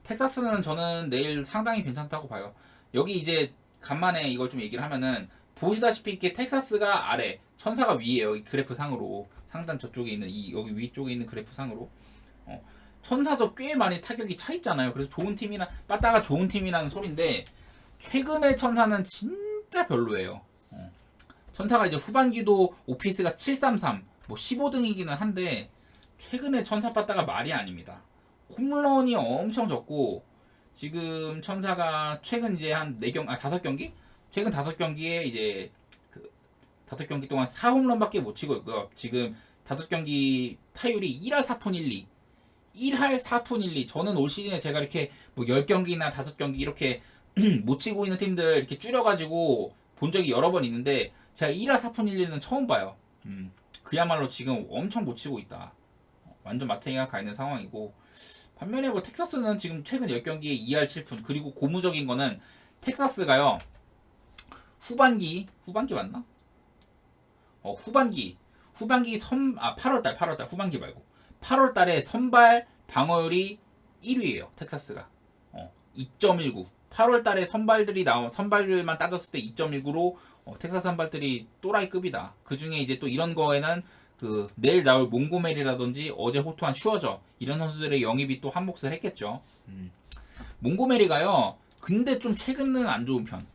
텍사스는 저는 내일 상당히 괜찮다고 봐요. 여기 이제 간만에 이걸 좀 얘기를 하면은 보시다시피 이렇게 텍사스가 아래, 천사가 위에요. 이 그래프 상으로 상단 저쪽에 있는 이 여기 위쪽에 있는 그래프 상으로 천사도 꽤 많이 타격이 차 있잖아요. 그래서 좋은 팀이나 빠따가 좋은 팀이라는 소린데 최근의 천사는 진짜 별로예요. 천사가 이제 후반기도 OPS가 733, 뭐 15등이기는 한데 최근에 천사 빠따가 말이 아닙니다. 홈런이 엄청 적고 지금 천사가 최근 이제 한 5경기? 최근 5경기에 이제 그 5경기 동안 4홈런밖에 못 치고 있고요. 지금 5경기 타율이 1할 4푼 1리. 1할 4푼 1리. 저는 올 시즌에 제가 이렇게 뭐 10경기나 5경기 이렇게 못 치고 있는 팀들 이렇게 줄여가지고 본 적이 여러 번 있는데 제가 1할 4푼 1리는 처음 봐요. 그야말로 지금 엄청 못 치고 있다. 완전 마탱이가 가 있는 상황이고 반면에 뭐 텍사스는 지금 최근 10경기에 2할 7푼 그리고 고무적인 거는 텍사스가요 후반기 맞나? 후반기 8월달 후반기 말고 8월달에 선발 방어율이 1위예요 텍사스가 2.19 8월달에 선발들만 따졌을 때 2.19로 텍사스 선발들이 또라이급이다. 그 중에 이제 또 이런 거에는 그 내일 나올 몽고메리라든지 어제 호투한 슈어저 이런 선수들의 영입이 또 한몫을 했겠죠. 몽고메리가요. 근데 좀 최근은 안 좋은 편.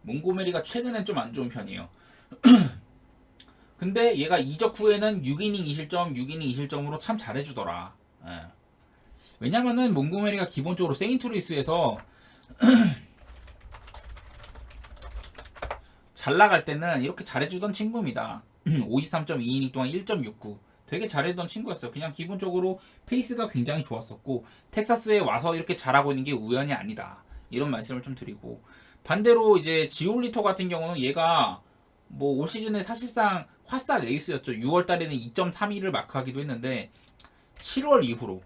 몽고메리가 최근엔 좀 안 좋은 편이에요. 근데 얘가 이적 후에는 6이닝 2실점으로 참 잘해주더라. 예. 왜냐면은 몽고메리가 기본적으로 세인트루이스에서 잘 나갈 때는 이렇게 잘해주던 친구입니다. 53.2이닝 동안 1.69 되게 잘해주던 친구였어요. 그냥 기본적으로 페이스가 굉장히 좋았었고 텍사스에 와서 이렇게 잘하고 있는 게 우연이 아니다. 이런 말씀을 좀 드리고 반대로 이제 지올리토 같은 경우는 얘가 뭐 올 시즌에 사실상 화스타 레이스였죠. 6월 달에는 2.32를 마크하기도 했는데 7월 이후로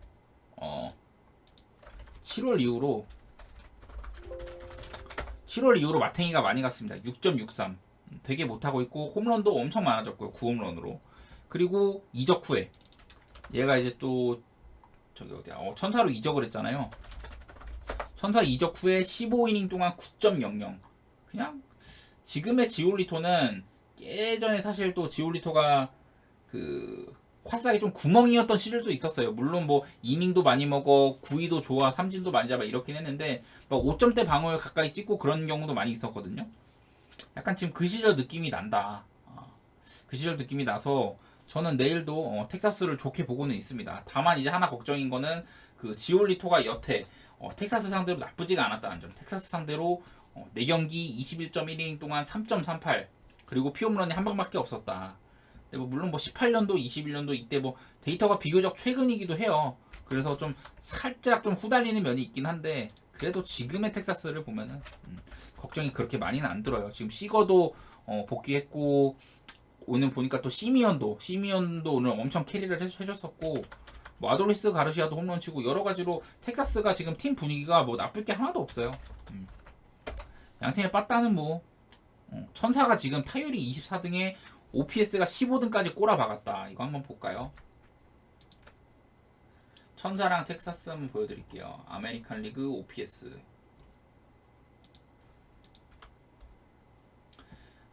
7월 이후로 마탱이가 많이 갔습니다. 6.63 되게 못하고 있고 홈런도 엄청 많아졌고요. 9홈런으로 그리고 이적 후에 얘가 이제 또 저기 어디야 천사로 이적을 했잖아요. 천사 이적 후에 15이닝 동안 9.00 그냥 지금의 지올리토는 예전에 사실 또 지올리토가 그 화싹이 좀 구멍이었던 시절도 있었어요. 물론 뭐 이닝도 많이 먹어, 구위도 좋아, 삼진도 많이 잡아 이렇긴 했는데 막 5점대 방어를 가까이 찍고 그런 경우도 많이 있었거든요. 약간 지금 그 시절 느낌이 난다. 그 시절 느낌이 나서 저는 내일도 텍사스를 좋게 보고는 있습니다. 다만 이제 하나 걱정인 거는 그 지올리토가 여태 텍사스 상대로 나쁘지가 않았다는 점. 텍사스 상대로 4경기 21.1이닝 동안 3.38 그리고 피홈런이 한 방밖에 없었다. 뭐 물론 뭐 18년도, 21년도 이때 뭐 데이터가 비교적 최근이기도 해요. 그래서 좀 살짝 좀 후달리는 면이 있긴 한데 그래도 지금의 텍사스를 보면은 걱정이 그렇게 많이는 안 들어요. 지금 시거도 복귀했고 오늘 보니까 또 시미언도 오늘 엄청 캐리를 해줬었고 뭐 아돌리스 가르시아도 홈런 치고 여러 가지로 텍사스가 지금 팀 분위기가 뭐 나쁠 게 하나도 없어요. 양팀의 빠따는 뭐 천사가 지금 타율이 24등에 OPS가 15등까지 꼬라박았다. 이거 한번 볼까요? 천사랑 텍사스 한번 보여드릴게요. 아메리칸 리그 OPS.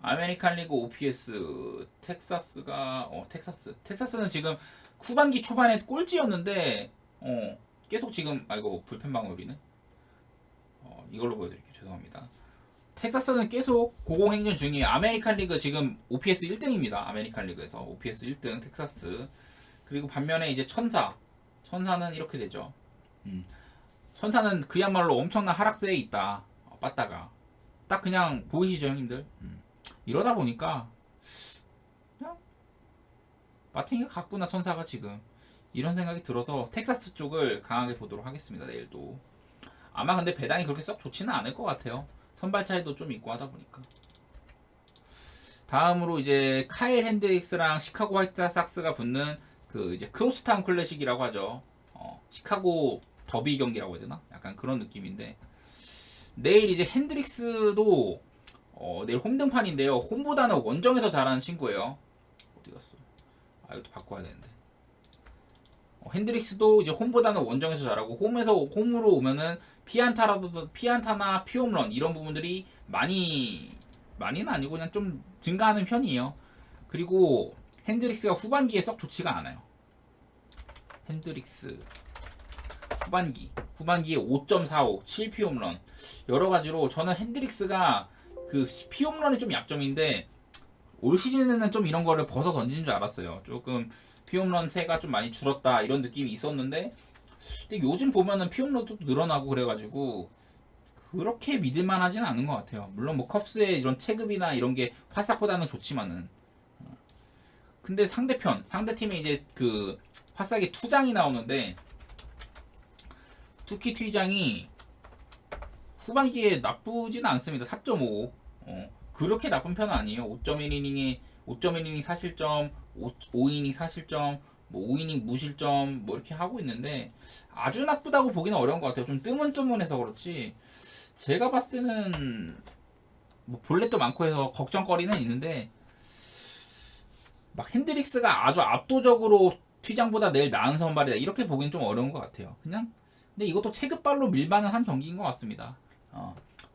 아메리칸 리그 OPS 텍사스가 텍사스는 지금 후반기 초반에 꼴찌였는데 계속 지금 아이고 불펜 방어율이네. 이걸로 보여드릴게요. 죄송합니다. 텍사스는 계속 고공행진 중이에요. 아메리칸 리그 지금 OPS 1등입니다. 아메리칸 리그에서 OPS 1등 텍사스. 그리고 반면에 이제 천사는 이렇게 되죠. 천사는 그야말로 엄청난 하락세에 있다. 빠따가 딱 그냥 보이시죠, 형님들? 이러다 보니까 그냥 마팅이가 갔구나 천사가 지금 이런 생각이 들어서 텍사스 쪽을 강하게 보도록 하겠습니다. 내일도 아마 근데 배당이 그렇게 썩 좋지는 않을 것 같아요. 선발 차이도 좀 있고 하다 보니까. 다음으로 이제 카일 핸드릭스랑 시카고 화이트삭스가 붙는 그 이제 크로스타운 클래식이라고 하죠. 시카고 더비 경기라고 해야 되나? 약간 그런 느낌인데 내일 이제 핸드릭스도 내일 홈등판인데요. 홈보다는 원정에서 잘하는 친구예요. 어디 갔어? 아 이것도 바꿔야 되는데. 핸드릭스도 이제 홈보다는 원정에서 잘하고 홈으로 오면은 피안타나 피홈런 이런 부분들이 많이는 아니고 그냥 좀 증가하는 편이에요. 그리고 핸드릭스가 후반기에 썩 좋지가 않아요. 핸드릭스 후반기에 5.45 7피홈런 여러 가지로 저는 핸드릭스가 그 피홈런이 좀 약점인데 올 시즌에는 좀 이런 거를 벗어 던지는 줄 알았어요. 조금 피홈런 세가 좀 많이 줄었다 이런 느낌이 있었는데 근데 요즘 보면은 피홈런도 늘어나고 그래가지고 그렇게 믿을만 하진 않은 것 같아요. 물론 뭐 컵스의 이런 체급이나 이런 게 화싹보다는 좋지만은 근데 상대팀에 이제 그 화싹의 투장이 나오는데 투키 투장이 후반기에 나쁘지는 않습니다. 4.5 그렇게 나쁜 편은 아니에요. 5.1이닝 사실점 5이닝 사실점 뭐 5이닝 무실점 뭐 이렇게 하고 있는데 아주 나쁘다고 보기는 어려운 것 같아요. 좀 뜨문뜨문해서 그렇지 제가 봤을 때는 뭐 볼넷도 많고 해서 걱정거리는 있는데 막 핸드릭스가 아주 압도적으로 튀장보다 내일 나은 선발이다 이렇게 보기는 좀 어려운 것 같아요. 그냥 근데 이것도 체급발로 밀만은 한 경기인 것 같습니다.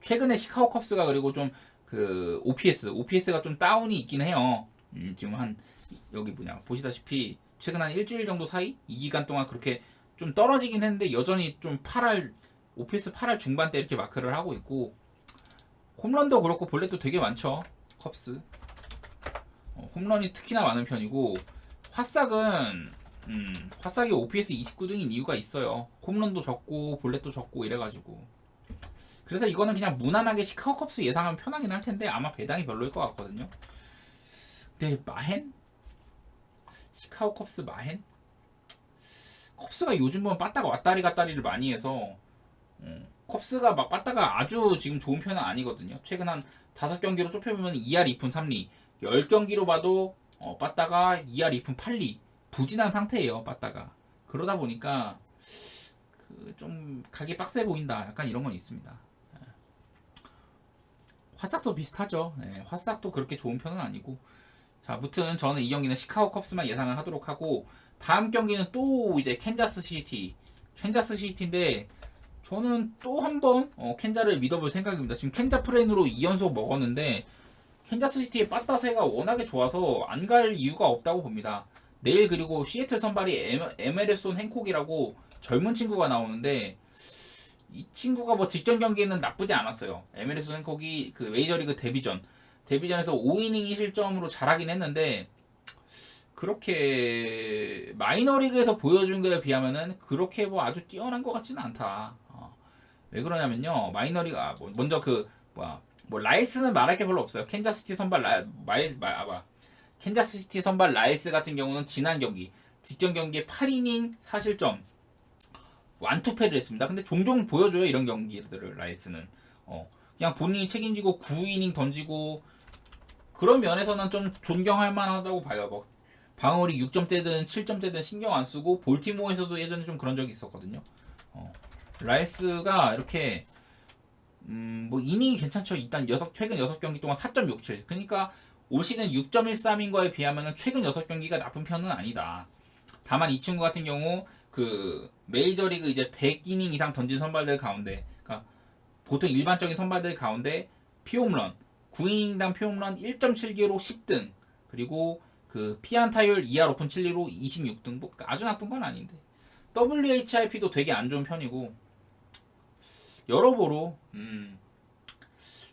최근에 시카고 컵스가 그리고 좀 그 OPS가 좀 다운이 있긴 해요. 지금 한 여기 뭐냐 보시다시피 최근 한 일주일 정도 사이 이 기간 동안 그렇게 좀 떨어지긴 했는데 여전히 좀 OPS 8할 중반대 이렇게 마크를 하고 있고 홈런도 그렇고 볼넷도 되게 많죠. 컵스 홈런이 특히나 많은 편이고 화싹이 OPS 29등인 이유가 있어요. 홈런도 적고 볼넷도 적고 이래가지고 그래서 이거는 그냥 무난하게 시카고 컵스 예상하면 편하긴 할 텐데 아마 배당이 별로일 것 같거든요. 근데 시카고 컵스 컵스가 요즘 보면 빠따가 왔다리 갔다리를 많이 해서 컵스가 막 빠따가 아주 지금 좋은 편은 아니거든요. 최근 한 5경기로 좁혀보면 2할 2푼 3리 10경기로 봐도 빠따가 2할 2푼 8리 부진한 상태예요. 빠따가 그러다 보니까 좀 가기 빡세 보인다 약간 이런 건 있습니다. 화싹도 비슷하죠. 화싹도 그렇게 좋은 편은 아니고 자, 아무튼 저는 이 경기는 시카고 컵스만 예상을 하도록 하고 다음 경기는 또 이제 캔자스 시티인데 저는 또 한번 캔자를 믿어볼 생각입니다. 지금 캔자 프렌으로 2연속 먹었는데 캔자스 시티의 빠따세가 워낙에 좋아서 안 갈 이유가 없다고 봅니다. 내일 그리고 시애틀 선발이 에메르손 행콕이라고 젊은 친구가 나오는데 이 친구가 뭐 직전 경기에는 나쁘지 않았어요. 에메르손 행콕이 그 메이저리그 데뷔전에서 5이닝 2실점으로 잘하긴 했는데 그렇게 마이너리그에서 보여준 거에 비하면은 그렇게 뭐 아주 뛰어난 것 같지는 않다. 왜 그러냐면요. 마이너리가 먼저 뭐 라이스는 말할 게 별로 없어요. 캔자스시티 선발 라이스 같은 경우는 지난 경기 직전 경기에 8이닝 4실점 완투패를 했습니다. 근데 종종 보여줘요 이런 경기들을 라이스는 그냥 본인이 책임지고 9이닝 던지고 그런 면에서는 좀 존경할 만하다고 봐요. 뭐 방어리 6점대든 7점대든 신경 안 쓰고 볼티모어에서도 예전에 좀 그런 적이 있었거든요. 라이스가 이렇게 뭐 이닝이 괜찮죠. 일단 최근 6경기 동안 4.67 그러니까 올 시즌 6.13인 거에 비하면 최근 6경기가 나쁜 편은 아니다. 다만 이 친구 같은 경우 그 메이저리그 이제 100이닝 이상 던진 선발들 가운데 그러니까 보통 일반적인 선발들 가운데 피홈런 9이닝당 피홈런 1.7개로 10등 그리고 그 피안타율 2할 오픈 7리로 26등 뭐 아주 나쁜 건 아닌데 WHIP도 되게 안 좋은 편이고 여러모로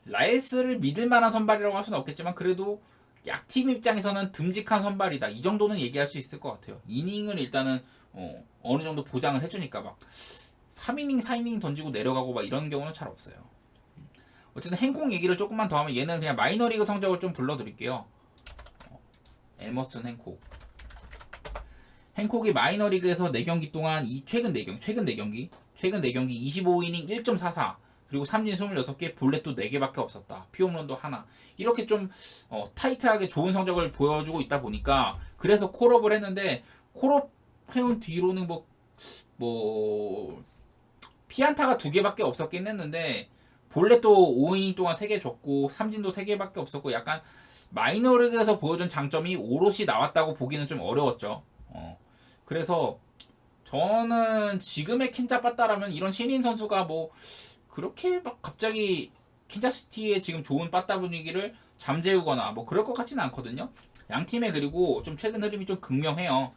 라이스를 믿을 만한 선발이라고 할 수는 없겠지만 그래도 약팀 입장에서는 듬직한 선발이다. 이 정도는 얘기할 수 있을 것 같아요. 이닝을 일단은 어느 정도 보장을 해주니까 막 3이닝, 4이닝 던지고 내려가고 막 이런 경우는 잘 없어요. 어쨌든 행콕 얘기를 조금만 더 하면 얘는 그냥 마이너리그 성적을 좀 불러드릴게요. 에머슨 행콕. 행콕이 마이너리그에서 4경기 동안 최근 4경기 25이닝 1.44 그리고 삼진 26개 볼넷도 4개밖에 없었다. 피홈런도 하나. 이렇게 좀 타이트하게 좋은 성적을 보여주고 있다 보니까 그래서 콜업을 했는데 콜업 해온 뒤로는 뭐 피안타가 2개밖에 없었긴 했는데 볼넷도 5이닝 동안 3개 줬고 삼진도 3개밖에 없었고 약간 마이너리그에서 보여준 장점이 오롯이 나왔다고 보기는 좀 어려웠죠. 그래서 저는 지금의 켄자 빠따라면 이런 신인 선수가 뭐 그렇게 막 갑자기 켄자시티의 지금 좋은 빠따 분위기를 잠재우거나 뭐 그럴 것 같지는 않거든요. 양 팀의 그리고 좀 최근 흐름이 좀 극명해요.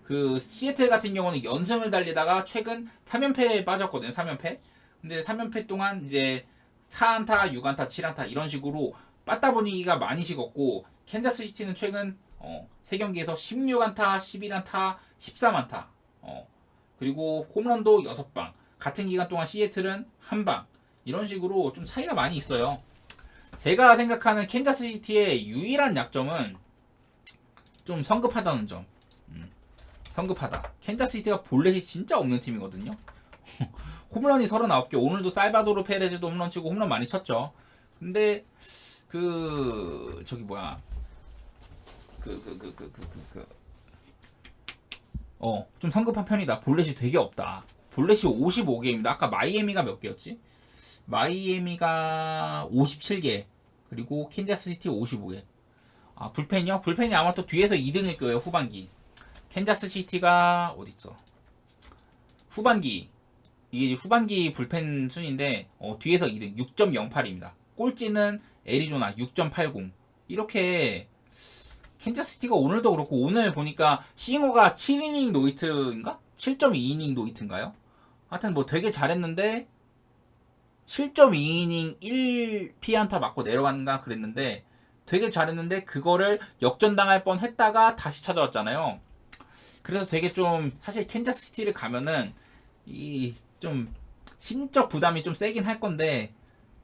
그 시애틀 같은 경우는 연승을 달리다가 최근 3연패에 빠졌거든요. 3연패. 근데 3연패 동안 이제 4안타, 6안타, 7안타 이런 식으로 빠따 분위기가 많이 식었고 캔자스시티는 최근 3경기에서 16안타, 11안타, 13안타 그리고 홈런도 6방 같은 기간 동안 시애틀은 1방 이런 식으로 좀 차이가 많이 있어요. 제가 생각하는 캔자스시티의 유일한 약점은 좀 성급하다는 점. 성급하다. 캔자스시티가 볼넷이 진짜 없는 팀이거든요. 홈런이 39개. 오늘도 살바도르 페레즈도 홈런 치고 홈런 많이 쳤죠. 근데 좀 성급한 편이다. 볼넷이 되게 없다. 볼넷이 55개입니다. 아까 마이애미가 몇 개였지? 마이애미가 57개. 그리고 캔자스시티 55개. 아, 불펜이요? 불펜이 아마 또 뒤에서 2등일 거예요. 후반기. 캔자스시티가 어딨어? 후반기. 이게 후반기 불펜 순인데 뒤에서 2등 6.08입니다. 꼴찌는 애리조나 6.80. 이렇게 캔자스시티가 오늘도 그렇고 오늘 보니까 싱어가 7이닝 노히트인가? 7.2이닝 노히트인가요? 하여튼 뭐 되게 잘했는데 7.2이닝 1피안타 맞고 내려간다 그랬는데 되게 잘했는데 그거를 역전당할 뻔 했다가 다시 찾아왔잖아요. 그래서 되게 좀 사실 캔자스시티를 가면은 이 좀 심적 부담이 좀 세긴 할 건데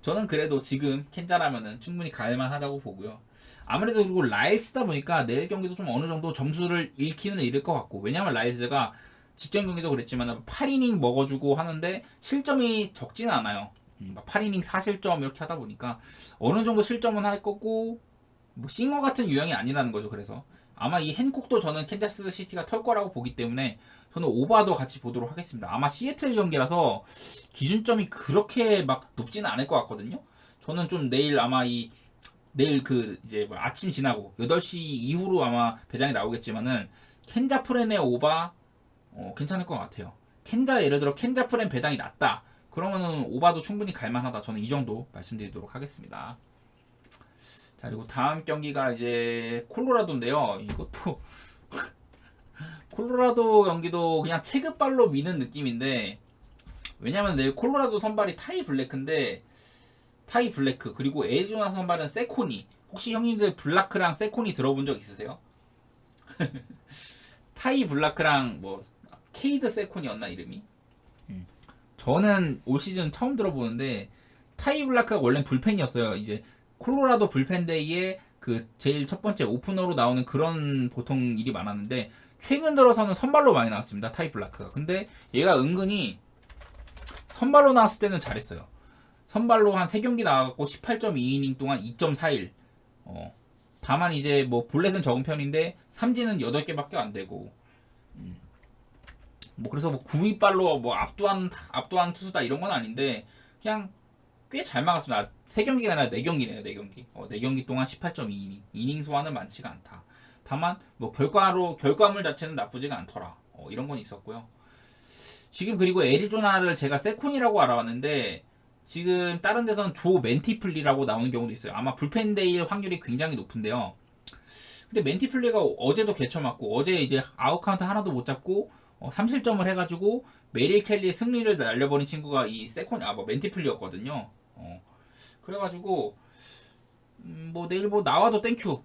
저는 그래도 지금 캔자라면은 충분히 갈만하다고 보고요. 아무래도 그리고 라이스다 보니까 내일 경기도 좀 어느 정도 점수를 잃기는 잃을 것 같고 왜냐면 라이스가 직전 경기도 그랬지만 8이닝 먹어주고 하는데 실점이 적지는 않아요. 8이닝 4실점 이렇게 하다 보니까 어느 정도 실점은 할 거고 뭐 싱어 같은 유형이 아니라는 거죠. 그래서 아마 이 행콕도 저는 캔자스 시티가 털 거라고 보기 때문에 저는 오바도 같이 보도록 하겠습니다. 아마 시애틀 경기라서 기준점이 그렇게 막 높지는 않을 것 같거든요. 저는 좀 내일 아마 내일 이제 아침 지나고 8시 이후로 아마 배당이 나오겠지만은 켄자 프렌의 오바 괜찮을 것 같아요. 예를 들어 켄자 프렌 배당이 낮다. 그러면은 오바도 충분히 갈만하다. 저는 이 정도 말씀드리도록 하겠습니다. 자, 그리고 다음 경기가 이제 콜로라도인데요. 이것도 콜로라도 경기도 그냥 체급발로 미는 느낌인데 왜냐면 내일 콜로라도 선발이 타이 블레크인데 타이 블레크 그리고 애리조나 선발은 세코니. 혹시 형님들 블라크랑 세코니 들어본 적 있으세요? 타이 블라크랑 뭐 케이드 세코니였나 이름이? 저는 올 시즌 처음 들어보는데 타이 블라크가 원래 불펜이었어요. 이제 콜로라도 불펜데이에 제일 첫 번째 오프너로 나오는 그런 보통 일이 많았는데 최근 들어서는 선발로 많이 나왔습니다. 타이 블라크가. 근데 얘가 은근히 선발로 나왔을 때는 잘했어요. 선발로 한 3경기 나와갖고 18.2이닝 동안 2.41. 다만 이제 뭐 볼넷은 적은 편인데 삼진은 8개밖에 안 되고. 뭐 그래서 뭐 9위발로 뭐 압도한 투수다 이런 건 아닌데 그냥 꽤 잘 막았습니다. 3경기가 아니라 4경기네요. 4경기. 4경기 동안 18.2이닝. 이닝 소화는 많지가 않다. 다만 뭐 결과물 자체는 나쁘지가 않더라. 이런 건 있었고요. 지금 그리고 애리조나를 제가 세콘이라고 알아왔는데 지금 다른 데서는 조 멘티플리라고 나오는 경우도 있어요. 아마 불펜데이일 확률이 굉장히 높은데요. 근데 멘티플리가 어제도 개쳐맞고 어제 이제 아웃카운트 하나도 못 잡고 3실점을 해가지고 메릴 켈리의 승리를 날려버린 친구가 이 멘티플리였거든요. 그래가지고 뭐 내일 뭐 나와도 땡큐.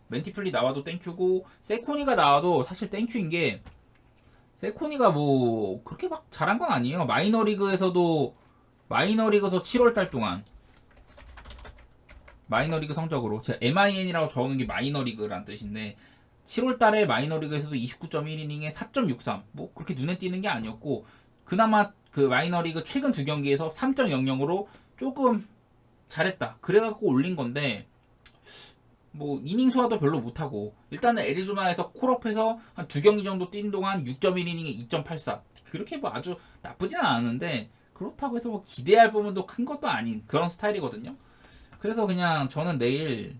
멘티플리 나와도 땡큐고 세코니가 나와도 사실 땡큐인 게 세코니가 뭐 그렇게 막 잘한 건 아니에요. 마이너리그에서 7월달 동안 마이너리그 성적으로 제가 MIN이라고 적는 게 마이너리그란 뜻인데 7월달에 마이너리그에서도 29.1이닝에 4.63 뭐 그렇게 눈에 띄는 게 아니었고 그나마 그 마이너리그 최근 두 경기에서 3.00으로 조금 잘했다. 그래갖고 올린 건데 뭐 이닝 소화도 별로 못하고 일단은 애리조나에서 콜업해서 한 두 경기 정도 뛴 동안 6.1이닝에 2.84 그렇게 뭐 아주 나쁘진 않았는데 그렇다고 해서 뭐 기대할 부분도 큰 것도 아닌 그런 스타일이거든요. 그래서 그냥 저는 내일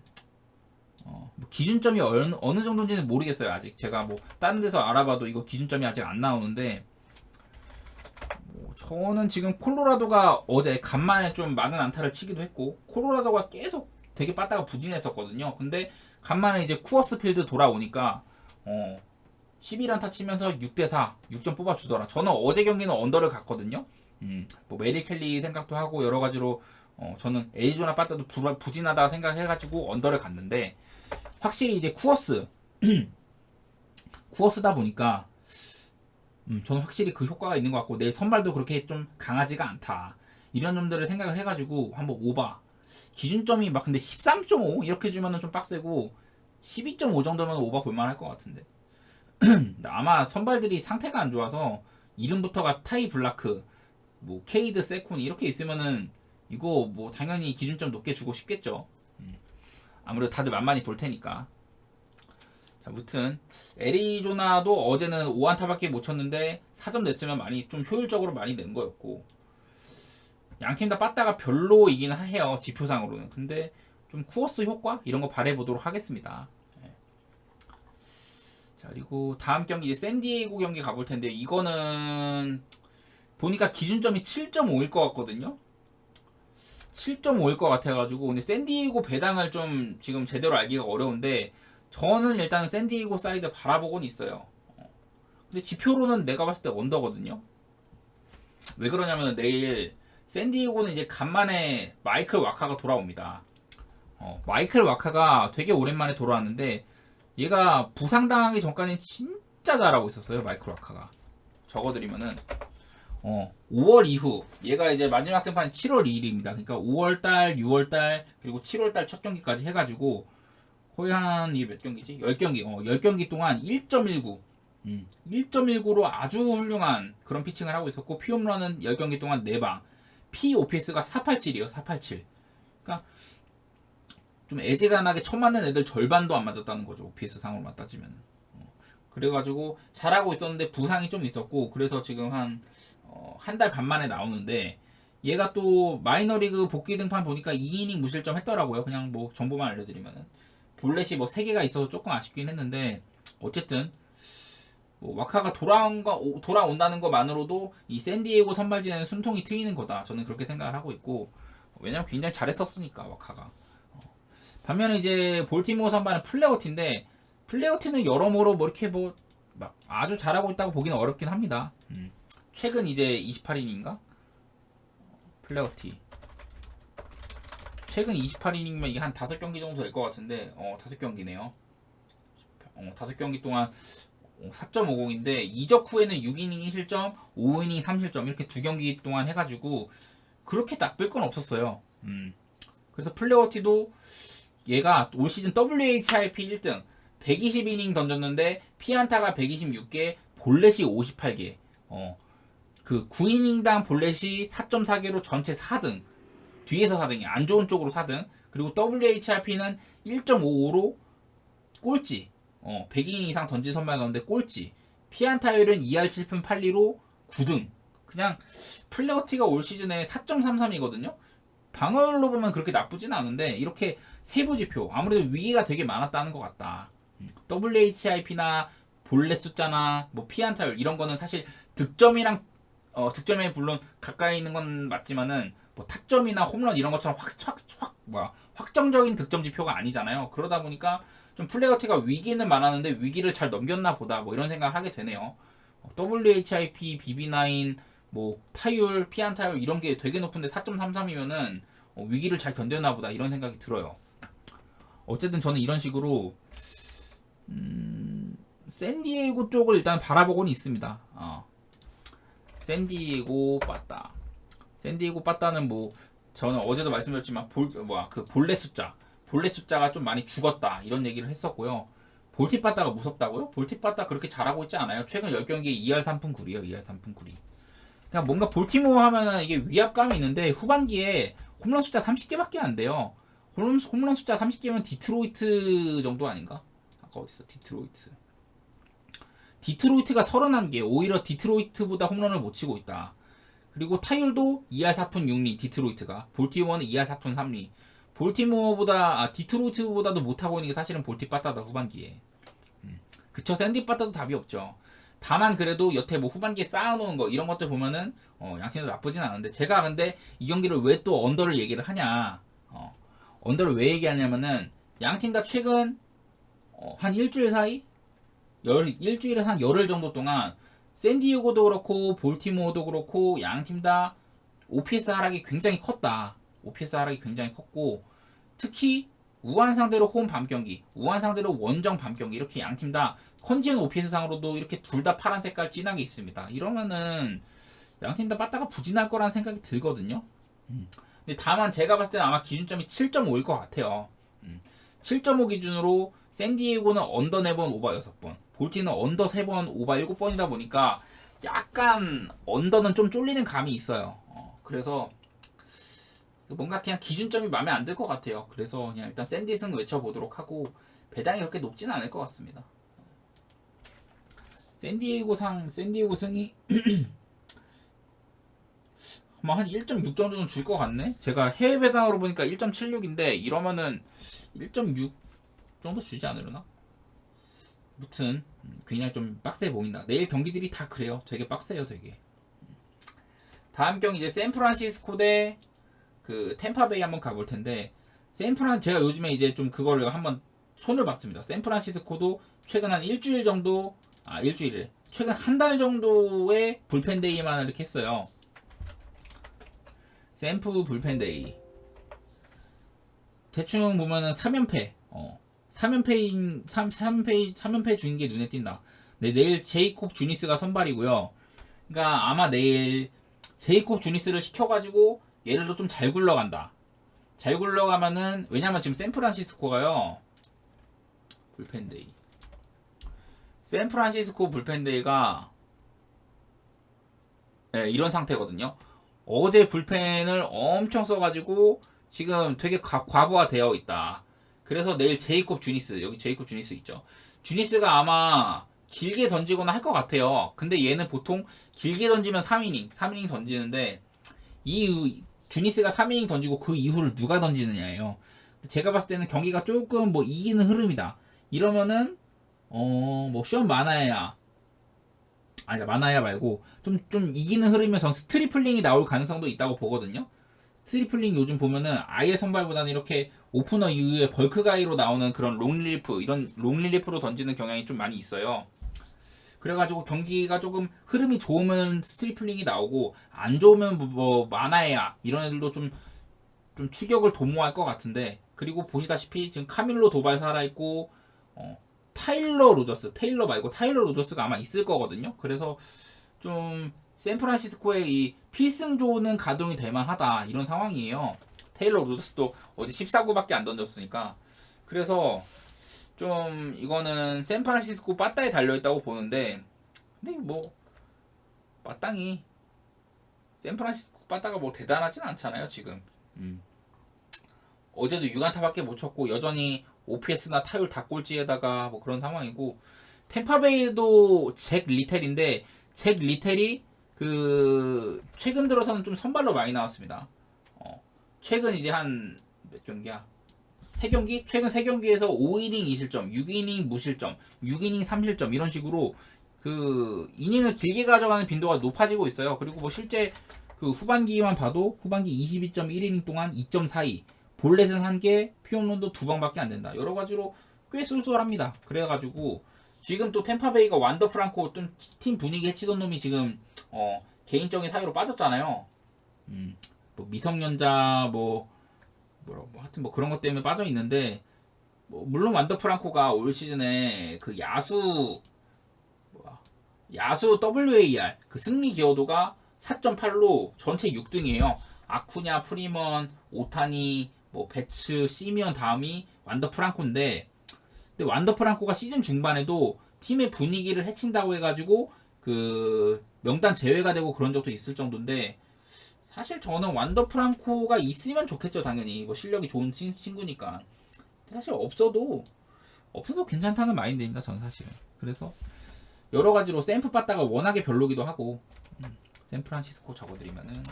뭐 기준점이 어느 정도인지는 모르겠어요. 아직 제가 뭐 다른 데서 알아봐도 이거 기준점이 아직 안 나오는데 뭐 저는 지금 콜로라도가 어제 간만에 좀 많은 안타를 치기도 했고 콜로라도가 계속 되게 빠따가 부진했었거든요. 근데 간만에 이제 쿠어스 필드 돌아오니까 11안타 치면서 6대4 6점 뽑아주더라. 저는 어제 경기는 언더를 갔거든요. 뭐 메리 켈리 생각도 하고 여러 가지로 저는 애리조나 빠따도 부진하다 생각해가지고 언더를 갔는데 확실히 이제 쿠어스다 보니까 저는 확실히 그 효과가 있는 것 같고 내일 선발도 그렇게 좀 강하지가 않다 이런 점들을 생각을 해가지고 한번 오바 기준점이 막 근데 13.5 이렇게 주면은 좀 빡세고 12.5 정도면 오바 볼만할 것 같은데 아마 선발들이 상태가 안 좋아서 이름부터가 타이 블라크 뭐 케이드 세콘 이렇게 있으면은 이거 뭐 당연히 기준점 높게 주고 싶겠죠. 아무래도 다들 만만히 볼 테니까. 자, 무튼 애리조나도 어제는 5안타밖에 못 쳤는데 4점 냈으면 많이 좀 효율적으로 많이 낸 거였고 양팀 다 빠따가 별로이긴 해요. 지표상으로는. 근데 좀 쿠어스 효과 이런 거 바라보도록 하겠습니다. 네. 자, 그리고 다음 경기 이제 샌디에이고 경기 가볼 텐데 이거는 보니까 기준점이 7.5일 것 같거든요. 7.5일 것 같아가지고 근데 샌디에이고 배당을 좀 지금 제대로 알기가 어려운데 저는 일단 샌디에이고 사이드 바라보고는 있어요. 근데 지표로는 내가 봤을 때 언더거든요. 왜 그러냐면 내일 샌디에이고는 이제 간만에 마이클 와카가 돌아옵니다. 마이클 와카가 되게 오랜만에 돌아왔는데 얘가 부상당하기 전까지는 진짜 잘하고 있었어요. 마이클 와카가. 적어드리면은 5월 이후 얘가 이제 마지막 등판 7월 2일입니다. 그러니까 5월달, 6월달 그리고 7월달 첫 경기까지 해가지고 거의 한 이게 몇 경기지? 10경기 10경기 동안 1.19 1.19로 아주 훌륭한 그런 피칭을 하고 있었고 피홈런은 10경기 동안 4방 POPS가 487이에요. 487 그러니까 좀 애지간하게 쳐 맞는 애들 절반도 안 맞았다는 거죠. OPS 상으로만 따지면은 그래가지고 잘하고 있었는데 부상이 좀 있었고 그래서 지금 한 달 반 만에 나오는데 얘가 또 마이너리그 복귀 등판 보니까 2이닝 무실점 했더라고요. 그냥 뭐 정보만 알려드리면은 볼넷이 뭐 3개가 있어서 조금 아쉽긴 했는데 어쨌든 뭐 와카가 돌아온다는 것만으로도 이 샌디에이고 선발진에는 숨통이 트이는 거다. 저는 그렇게 생각을 하고 있고 왜냐면 굉장히 잘했었으니까 와카가. 반면에 이제 볼티모어 선발은 플레어티인데 플레어티는 여러모로 뭐 이렇게 뭐 막 아주 잘하고 있다고 보기는 어렵긴 합니다. 최근 이제 28이닝인가? 플레어티 최근 28이닝이면 이게 한 5경기 정도 될 것 같은데 5경기네요. 5경기 동안 4.50인데 이적 후에는 6이닝 1실점 5이닝 3실점 이렇게 2경기 동안 해가지고 그렇게 나쁠 건 없었어요. 그래서 플레어티도 얘가 올 시즌 WHIP 1등 120이닝 던졌는데 피안타가 126개 볼넷이 58개 그 9이닝당 볼넷이 4.4개로 전체 4등 뒤에서 4등이 안 좋은 쪽으로 4등 그리고 WHIP는 1.55로 꼴찌 100이닝 이상 던진 선발 가운데 꼴찌 피안타율은 2할 7푼 8리로 9등 그냥 플레어티가 올 시즌에 4.33이거든요. 방어율로 보면 그렇게 나쁘진 않은데 이렇게 세부 지표 아무래도 위기가 되게 많았다는 것 같다. WHIP나 볼넷 숫자나 뭐 피안타율 이런 거는 사실 득점이랑 득점에 물론 가까이 있는 건 맞지만은 뭐 타점이나 홈런 이런 것처럼 확정적인 득점 지표가 아니잖아요. 그러다 보니까 좀 플레어티가 위기는 많았는데 위기를 잘 넘겼나 보다 뭐 이런 생각을 하게 되네요. WHIP, BB9 뭐 타율, 피안타율 이런 게 되게 높은데 4.33이면은 위기를 잘 견뎠나 보다 이런 생각이 들어요. 어쨌든 저는 이런 식으로 샌디에이고 쪽을 일단 바라보고는 있습니다. 샌디에이고 빠따. 샌디에이고 빠따는 뭐 저는 어제도 말씀드렸지만 볼넷 숫자가 좀 많이 죽었다 이런 얘기를 했었고요. 볼티 빠따가 무섭다고요? 볼티 빠따 그렇게 잘하고 있지 않아요. 최근 10경기에 2할 3푼 9리요. 2할 3푼 9리. 그냥 뭔가 볼티모어 하면은 이게 위압감이 있는데 후반기에 홈런 숫자 30개밖에 안 돼요. 홈런 숫자 30개면 디트로이트 정도 아닌가? 아까 어딨어? 디트로이트가 31개. 오히려 디트로이트보다 홈런을 못 치고 있다. 그리고 타율도 2할 4푼 6리 디트로이트가. 볼티모어는 2할 4푼 3리. 디트로이트보다도 못하고 있는 게 사실은 볼티 빠따다 후반기에. 그쵸, 샌디 빠따도 답이 없죠. 다만 그래도 여태 뭐 후반기에 쌓아놓은 거 이런 것들 보면은 양팀도 나쁘진 않은데 제가 근데 이 경기를 왜 또 언더를 얘기를 하냐 언더를 왜 얘기하냐면은 양팀 다 최근 한 일주일 사이 일주일에 한 열흘 정도 동안 샌디에고도 그렇고 볼티모어도 그렇고 양팀 다 OPS 하락이 굉장히 컸다. OPS 하락이 굉장히 컸고 특히 우한 상대로 홈 밤 경기, 우한 상대로 원정 밤 경기 이렇게 양팀 다 컨디션 OPS 상으로도 이렇게 둘 다 파란 색깔 진하게 있습니다. 이러면은 양팀 다 빠따가 부진할 거라는 생각이 들거든요. 근데 다만 제가 봤을 때는 아마 기준점이 7.5일 것 같아요. 7.5 기준으로 샌디에이고는 언더 4번, 오버 6번, 볼티는 언더 3번, 오버 7번이다 보니까 약간 언더는 좀 쫄리는 감이 있어요. 그래서 뭔가 그냥 기준점이 마음에 안 들 것 같아요. 그래서 그냥 일단 샌디승 외쳐보도록 하고 배당이 그렇게 높지는 않을 것 같습니다. 샌디에이고 승이 아마 한 1.6 정도는 줄 것 같네. 제가 해외 배당으로 보니까 1.76인데 이러면은 1.6 정도 주지 않으려나? 무튼 굉장히 좀 빡세 보인다. 내일 경기들이 다 그래요. 되게 빡세요, 되게. 다음 경기 이제 샌프란시스코 대 그 템파베이 한번 가볼 텐데 제가 요즘에 이제 좀 그걸 한번 손을 봤습니다. 샌프란시스코도 최근 한 일주일 정도 일주일에 최근 한 달 정도의 불펜데이만 이렇게 했어요. 샌프 불펜데이 대충 보면은 3연패 3연패 중인 게 눈에 띈다. 네, 내일 제이콥 주니스가 선발이고요. 그러니까 아마 내일 제이콥 주니스를 시켜가지고 얘를 좀 잘 굴러간다. 잘 굴러가면은 왜냐면 지금 샌프란시스코가요 불펜데이 샌프란시스코 불펜데이가 네, 이런 상태거든요. 어제 불펜을 엄청 써가지고 지금 되게 과부하되어 있다. 그래서 내일 제이콥 주니스 여기 제이콥 주니스 있죠. 주니스가 아마 길게 던지거나 할 것 같아요. 근데 얘는 보통 길게 던지면 3이닝 던지는데 주니스가 3이닝 던지고 그 이후를 누가 던지느냐예요. 제가 봤을 때는 경기가 조금 뭐 이기는 흐름이다. 이러면은 뭐 시험 마나야 말고 좀 이기는 흐름이면 전 스트리플링이 나올 가능성도 있다고 보거든요. 스트리플링 요즘 보면은 아예 선발보다는 이렇게 오프너 이후에 벌크 가이로 나오는 그런 이런 롱릴리프로 던지는 경향이 좀 많이 있어요. 그래가지고 경기가 조금 흐름이 좋으면 스트리플링이 나오고 안 좋으면 뭐 마나야 이런 애들도 좀 추격을 도모할 것 같은데 그리고 보시다시피 지금 카밀로 도발 살아있고 테일러 로저스가 아마 있을 거거든요. 그래서 좀 샌프란시스코의 이 필승조는 가동이 될 만하다 이런 상황이에요. 테일러 로저스도 어제 14구밖에 안 던졌으니까 그래서 좀 이거는 샌프란시스코 빠따에 달려있다고 보는데 근데 뭐 빠땅이 샌프란시스코 빠따가 뭐 대단하진 않잖아요 지금. 어제도 6안타밖에 못 쳤고 여전히 OPS나 타율 다 꼴찌에다가 뭐 그런 상황이고 템파베이도 잭 리텔인데 잭 리텔이 그 최근 들어서는 좀 선발로 많이 나왔습니다. 최근 이제 한 몇 경기야? 3경기? 최근 3경기에서 5이닝 2실점, 6이닝 무실점, 6이닝 3실점 이런 식으로 그 이닝을 길게 가져가는 빈도가 높아지고 있어요. 그리고 뭐 실제 그 후반기만 봐도 후반기 22.1이닝 동안 2.42 볼넷은 1개, 피홈런도 2방밖에 안 된다. 여러 가지로 꽤 쏠쏠합니다. 그래가지고 지금 또 템파베이가 완더 프랑코 좀 팀 분위기 해치던 놈이 지금 개인적인 사유로 빠졌잖아요. 뭐 미성년자 뭐 뭐 하여튼 뭐 그런 것 때문에 빠져 있는데 뭐 물론 완더 프랑코가 올 시즌에 그 야수 WAR 그 승리 기여도가 4.8로 전체 6등이에요. 아쿠냐, 프리먼, 오타니, 뭐 베츠, 시미언 다음이 완더 프랑코인데, 근데 완더 프랑코가 시즌 중반에도 팀의 분위기를 해친다고 해가지고 그 명단 제외가 되고 그런 적도 있을 정도인데, 사실 저는 완더 프랑코가 있으면 좋겠죠. 당연히 뭐 실력이 좋은 친구니까. 사실 없어도 괜찮다는 마인드입니다. 저는 사실은. 그래서 여러 가지로 샘프 빠따가 워낙에 별로기도 하고, 샌프란시스코 적어드리면은,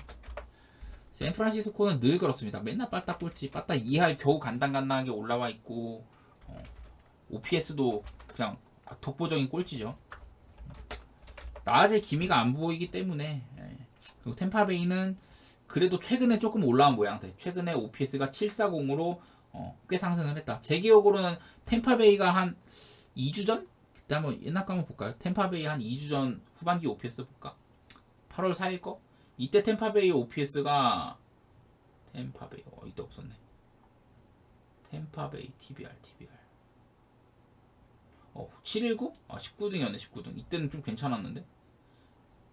샌프란시스코는 늘 그렇습니다. 맨날 빠따 꼴찌, 빠따 2할 겨우 간당간당하게 올라와 있고, OPS도 그냥 독보적인 꼴찌죠. 나아질 기미가 안 보이기 때문에. 그리고 템파베이는 그래도 최근에 조금 올라온 모양새. 최근에 OPS가 740으로 꽤 상승을 했다. 제 기억으로는 템파베이가 한 2주 전? 그때 한번 옛날 거 한번 볼까요? 템파베이 한 2주 전 후반기 OPS 볼까? 8월 4일 거? 이때 템파베이 OPS가 이때 없었네. 템파베이 TBR 719? 19등이었네. 19등. 이때는 좀 괜찮았는데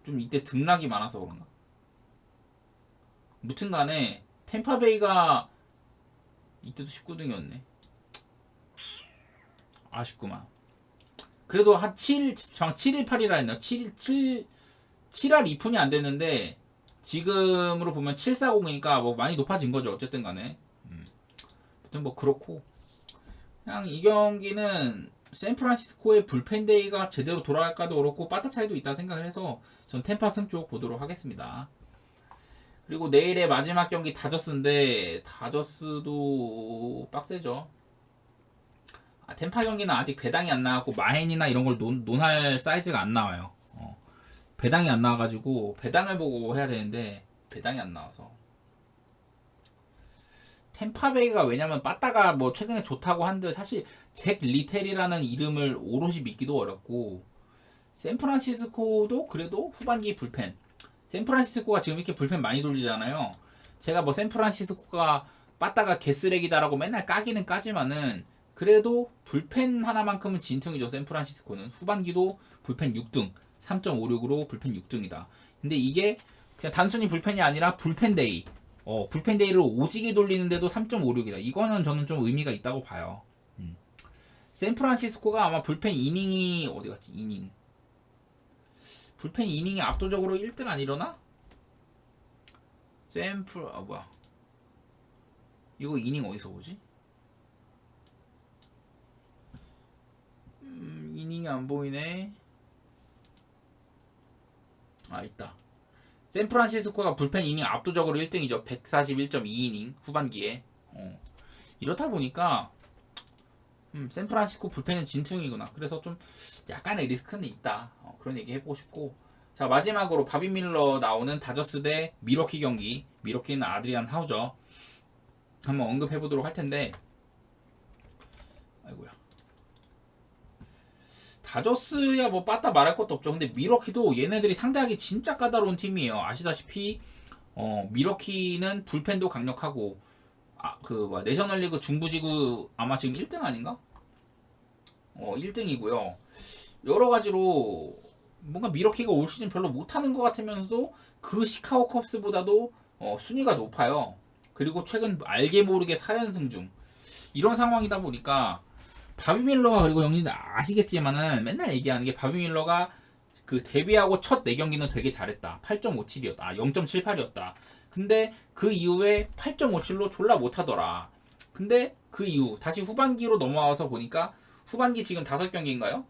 좀 이때 등락이 많아서 그런가? 무튼간에 템파베이가 이때도 19등이었네. 아쉽구만. 그래도 한 718이라 했나? 7할 2푼이 안 됐는데 지금으로 보면 740이니까 뭐 많이 높아진 거죠. 어쨌든 간에. 아무튼 뭐 그렇고, 그냥 이 경기는 샌프란시스코의 불펜데이가 제대로 돌아갈까도 그렇고 빠따 차이도 있다 생각을 해서 전 템파 승 쪽 보도록 하겠습니다. 그리고 내일의 마지막 경기 다저스인데 다저스도 빡세죠. 템파 경기는 아직 배당이 안 나왔고 마헨이나 이런 걸 논할 사이즈가 안 나와요. 배당이 안 나와가지고 배당을 보고 해야 되는데 배당이 안 나와서. 템파베이가 왜냐면 빠따가 뭐 최근에 좋다고 한들 사실 잭 리텔이라는 이름을 오롯이 믿기도 어렵고, 샌프란시스코도 그래도 후반기 불펜, 샌프란시스코가 지금 이렇게 불펜 많이 돌리잖아요. 제가 뭐 샌프란시스코가 빠따가 개쓰레기다라고 맨날 까기는 까지만은 그래도 불펜 하나만큼은 진퉁이죠. 샌프란시스코는 후반기도 불펜 6등 3.56으로 불펜 6등이다. 근데 이게 그냥 단순히 불펜이 아니라 불펜데이, 불펜데이를 오지게 돌리는데도 3.56이다. 이거는 저는 좀 의미가 있다고 봐요. 샌프란시스코가 아마 불펜 이닝이 어디갔지? 불펜 이닝이 압도적으로 1등 아니려나? 뭐야? 이거 이닝 어디서 보지? 이닝이 안 보이네. 있다. 샌프란시스코가 불펜 이닝 압도적으로 1등이죠. 141.2이닝 후반기에. 이렇다 보니까 샌프란시스코 불펜은 진퉁이구나. 그래서 좀 약간의 리스크는 있다. 그런 얘기 해보고 싶고, 자 마지막으로 바비 밀러 나오는 다저스 대 미러키 경기. 미러키는 아드리안 하우저 한번 언급해보도록 할 텐데, 아이고야. 다저스야 뭐 빠따 말할 것도 없죠. 근데 미러키도 얘네들이 상대하기 진짜 까다로운 팀이에요. 아시다시피 미러키는 불펜도 강력하고, 내셔널리그 중부지구 아마 지금 1등 아닌가? 1등이고요. 여러 가지로 뭔가 미러키가 올 시즌 별로 못하는 것 같으면서도 그 시카고 컵스보다도 순위가 높아요. 그리고 최근 알게 모르게 4연승 중 이런 상황이다 보니까 바비 밀러가, 그리고 형님들 아시겠지만은 맨날 얘기하는 게 바비 밀러가 그 데뷔하고 첫 4경기는 되게 잘했다. 8.57이었다. 0.78이었다. 근데 그 이후에 8.57로 졸라 못하더라. 근데 그 이후 다시 후반기로 넘어와서 보니까 후반기 지금 5경기인가요?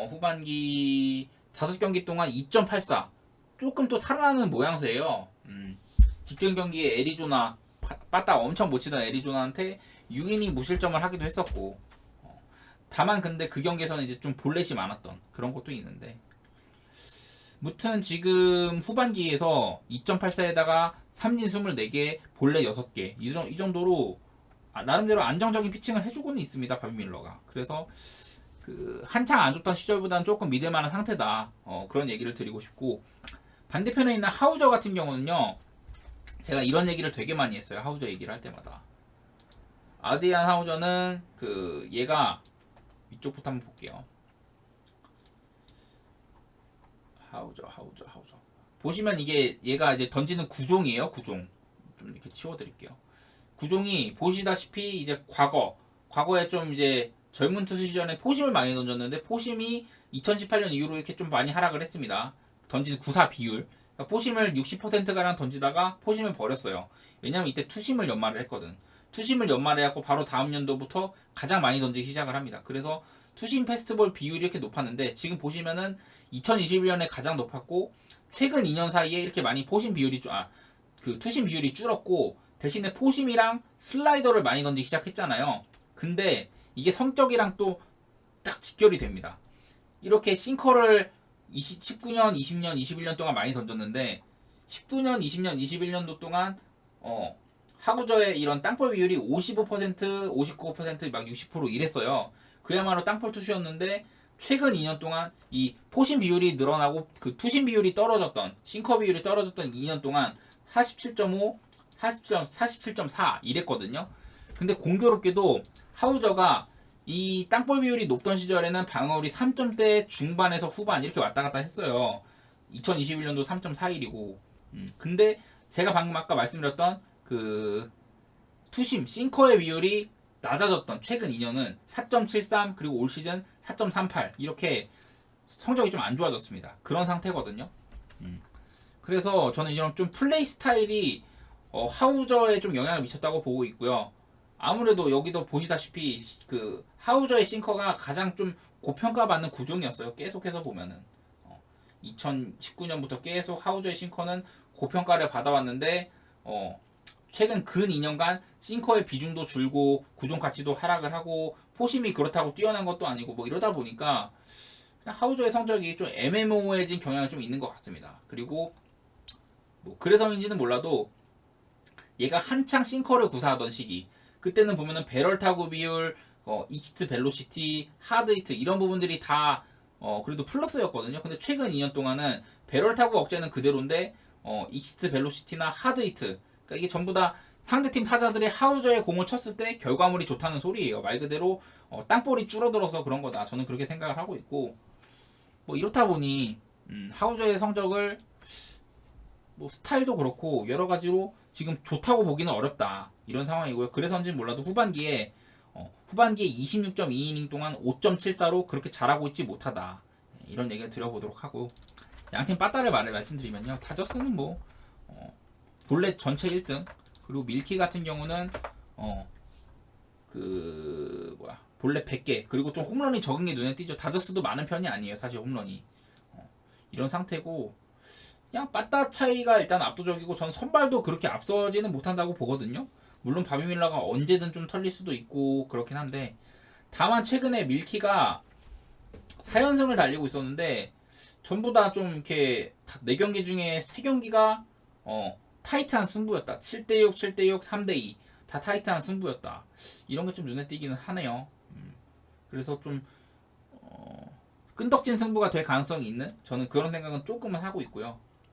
후반기 5경기 동안 2.84 조금 또 살아나는 모양새예요. 직전 경기에 애리조나 빠따 엄청 못 치던 애리조나한테 6이닝 무실점을 하기도 했었고, 다만 근데 그 경기에서는 이제 좀 볼넷이 많았던 그런 것도 있는데, 무튼 지금 후반기에서 2.84에다가 삼진 24개, 볼넷 6개 이 정도로 나름대로 안정적인 피칭을 해주고는 있습니다. 바비 밀러가. 그래서 그 한창 안 좋던 시절보다는 조금 믿을만한 상태다. 그런 얘기를 드리고 싶고, 반대편에 있는 하우저 같은 경우는요, 제가 이런 얘기를 되게 많이 했어요. 하우저 얘기를 할 때마다. 아드리안 하우저는 그 얘가 이쪽부터 한번 볼게요. 하우저. 보시면 이게 얘가 이제 던지는 구종이에요. 구종. 좀 이렇게 치워드릴게요. 구종이 보시다시피 이제 과거에 좀 이제 젊은 투수 시절에 포심을 많이 던졌는데 포심이 2018년 이후로 이렇게 좀 많이 하락을 했습니다. 던지는 구사 비율. 그러니까 포심을 60%가량 던지다가 포심을 버렸어요. 왜냐면 이때 투심을 연말을 했거든. 투심을 연말해갖고 바로 다음 연도부터 가장 많이 던지기 시작을 합니다. 그래서 투심 패스트볼 비율이 이렇게 높았는데 지금 보시면은 2021년에 가장 높았고 최근 2년 사이에 이렇게 많이 포심 비율이 그 투심 비율이 줄었고 대신에 포심이랑 슬라이더를 많이 던지기 시작했잖아요. 근데 이게 성적이랑 또 딱 직결이 됩니다. 이렇게 싱커를 19년, 20년, 21년 동안 많이 던졌는데 19년, 20년, 21년도 동안 하구저의 이런 땅볼 비율이 55%, 59%, 막 60% 이랬어요. 그야말로 땅볼 투수였는데 최근 2년 동안 이 포심 비율이 늘어나고 그 투심 비율이 떨어졌던 싱커 비율이 떨어졌던 2년 동안 47.5, 47.4 이랬거든요. 근데 공교롭게도 하우저가 이 땅볼 비율이 높던 시절에는 방어율이 3점대 중반에서 후반 이렇게 왔다 갔다 했어요. 2021년도 3.41이고. 근데 제가 방금 아까 말씀드렸던 그 투심 싱커의 비율이 낮아졌던 최근 2년은 4.73 그리고 올 시즌 4.38 이렇게 성적이 좀 안 좋아졌습니다. 그런 상태거든요. 그래서 저는 이런 좀 플레이 스타일이 하우저에 좀 영향을 미쳤다고 보고 있고요. 아무래도 여기도 보시다시피 그 하우저의 싱커가 가장 좀 고평가받는 구종이었어요. 계속해서 보면은 2019년부터 계속 하우저의 싱커는 고평가를 받아왔는데 최근 근 2년간 싱커의 비중도 줄고 구종 가치도 하락을 하고 포심이 그렇다고 뛰어난 것도 아니고 뭐 이러다 보니까 하우저의 성적이 좀 애매모호해진 경향이 좀 있는 것 같습니다. 그리고 뭐 그래서인지는 몰라도 얘가 한창 싱커를 구사하던 시기 그때는 보면은 배럴 타구 비율, 익시트 벨로시티, 하드 히트 이런 부분들이 다 그래도 플러스였거든요. 근데 최근 2년 동안은 배럴 타구 억제는 그대로인데 익시트 벨로시티나 하드 히트 그러니까 이게 전부 다 상대팀 타자들이 하우저에 공을 쳤을 때 결과물이 좋다는 소리예요. 말 그대로 땅볼이 줄어들어서 그런 거다. 저는 그렇게 생각을 하고 있고 뭐 이렇다 보니 하우저의 성적을 뭐 스타일도 그렇고 여러 가지로 지금 좋다고 보기는 어렵다 이런 상황이고요. 그래서인지 몰라도 후반기에 26.2이닝 동안 5.74로 그렇게 잘하고 있지 못하다 이런 얘기를 드려보도록 하고 양팀 빠따를 말씀드리면요. 다저스는 뭐 본래 전체 1등 그리고 밀키 같은 경우는 본래 100개 그리고 좀 홈런이 적은 게 눈에 띄죠. 다저스도 많은 편이 아니에요. 사실 홈런이 이런 상태고 그냥 빠따 차이가 일단 압도적이고 전 선발도 그렇게 앞서지는 못한다고 보거든요. 물론 바비밀러가 언제든 좀 털릴 수도 있고 그렇긴 한데 다만 최근에 밀키가 4연승을 달리고 있었는데 전부 다 좀 이렇게 4경기 중에 3경기가 타이트한 승부였다. 7대6, 7대6, 3대2 다 타이트한 승부였다. 이런 게 좀 눈에 띄기는 하네요. 그래서 좀 끈덕진 승부가 될 가능성이 있는 저는 그런 생각은 조금은 하고 있고요.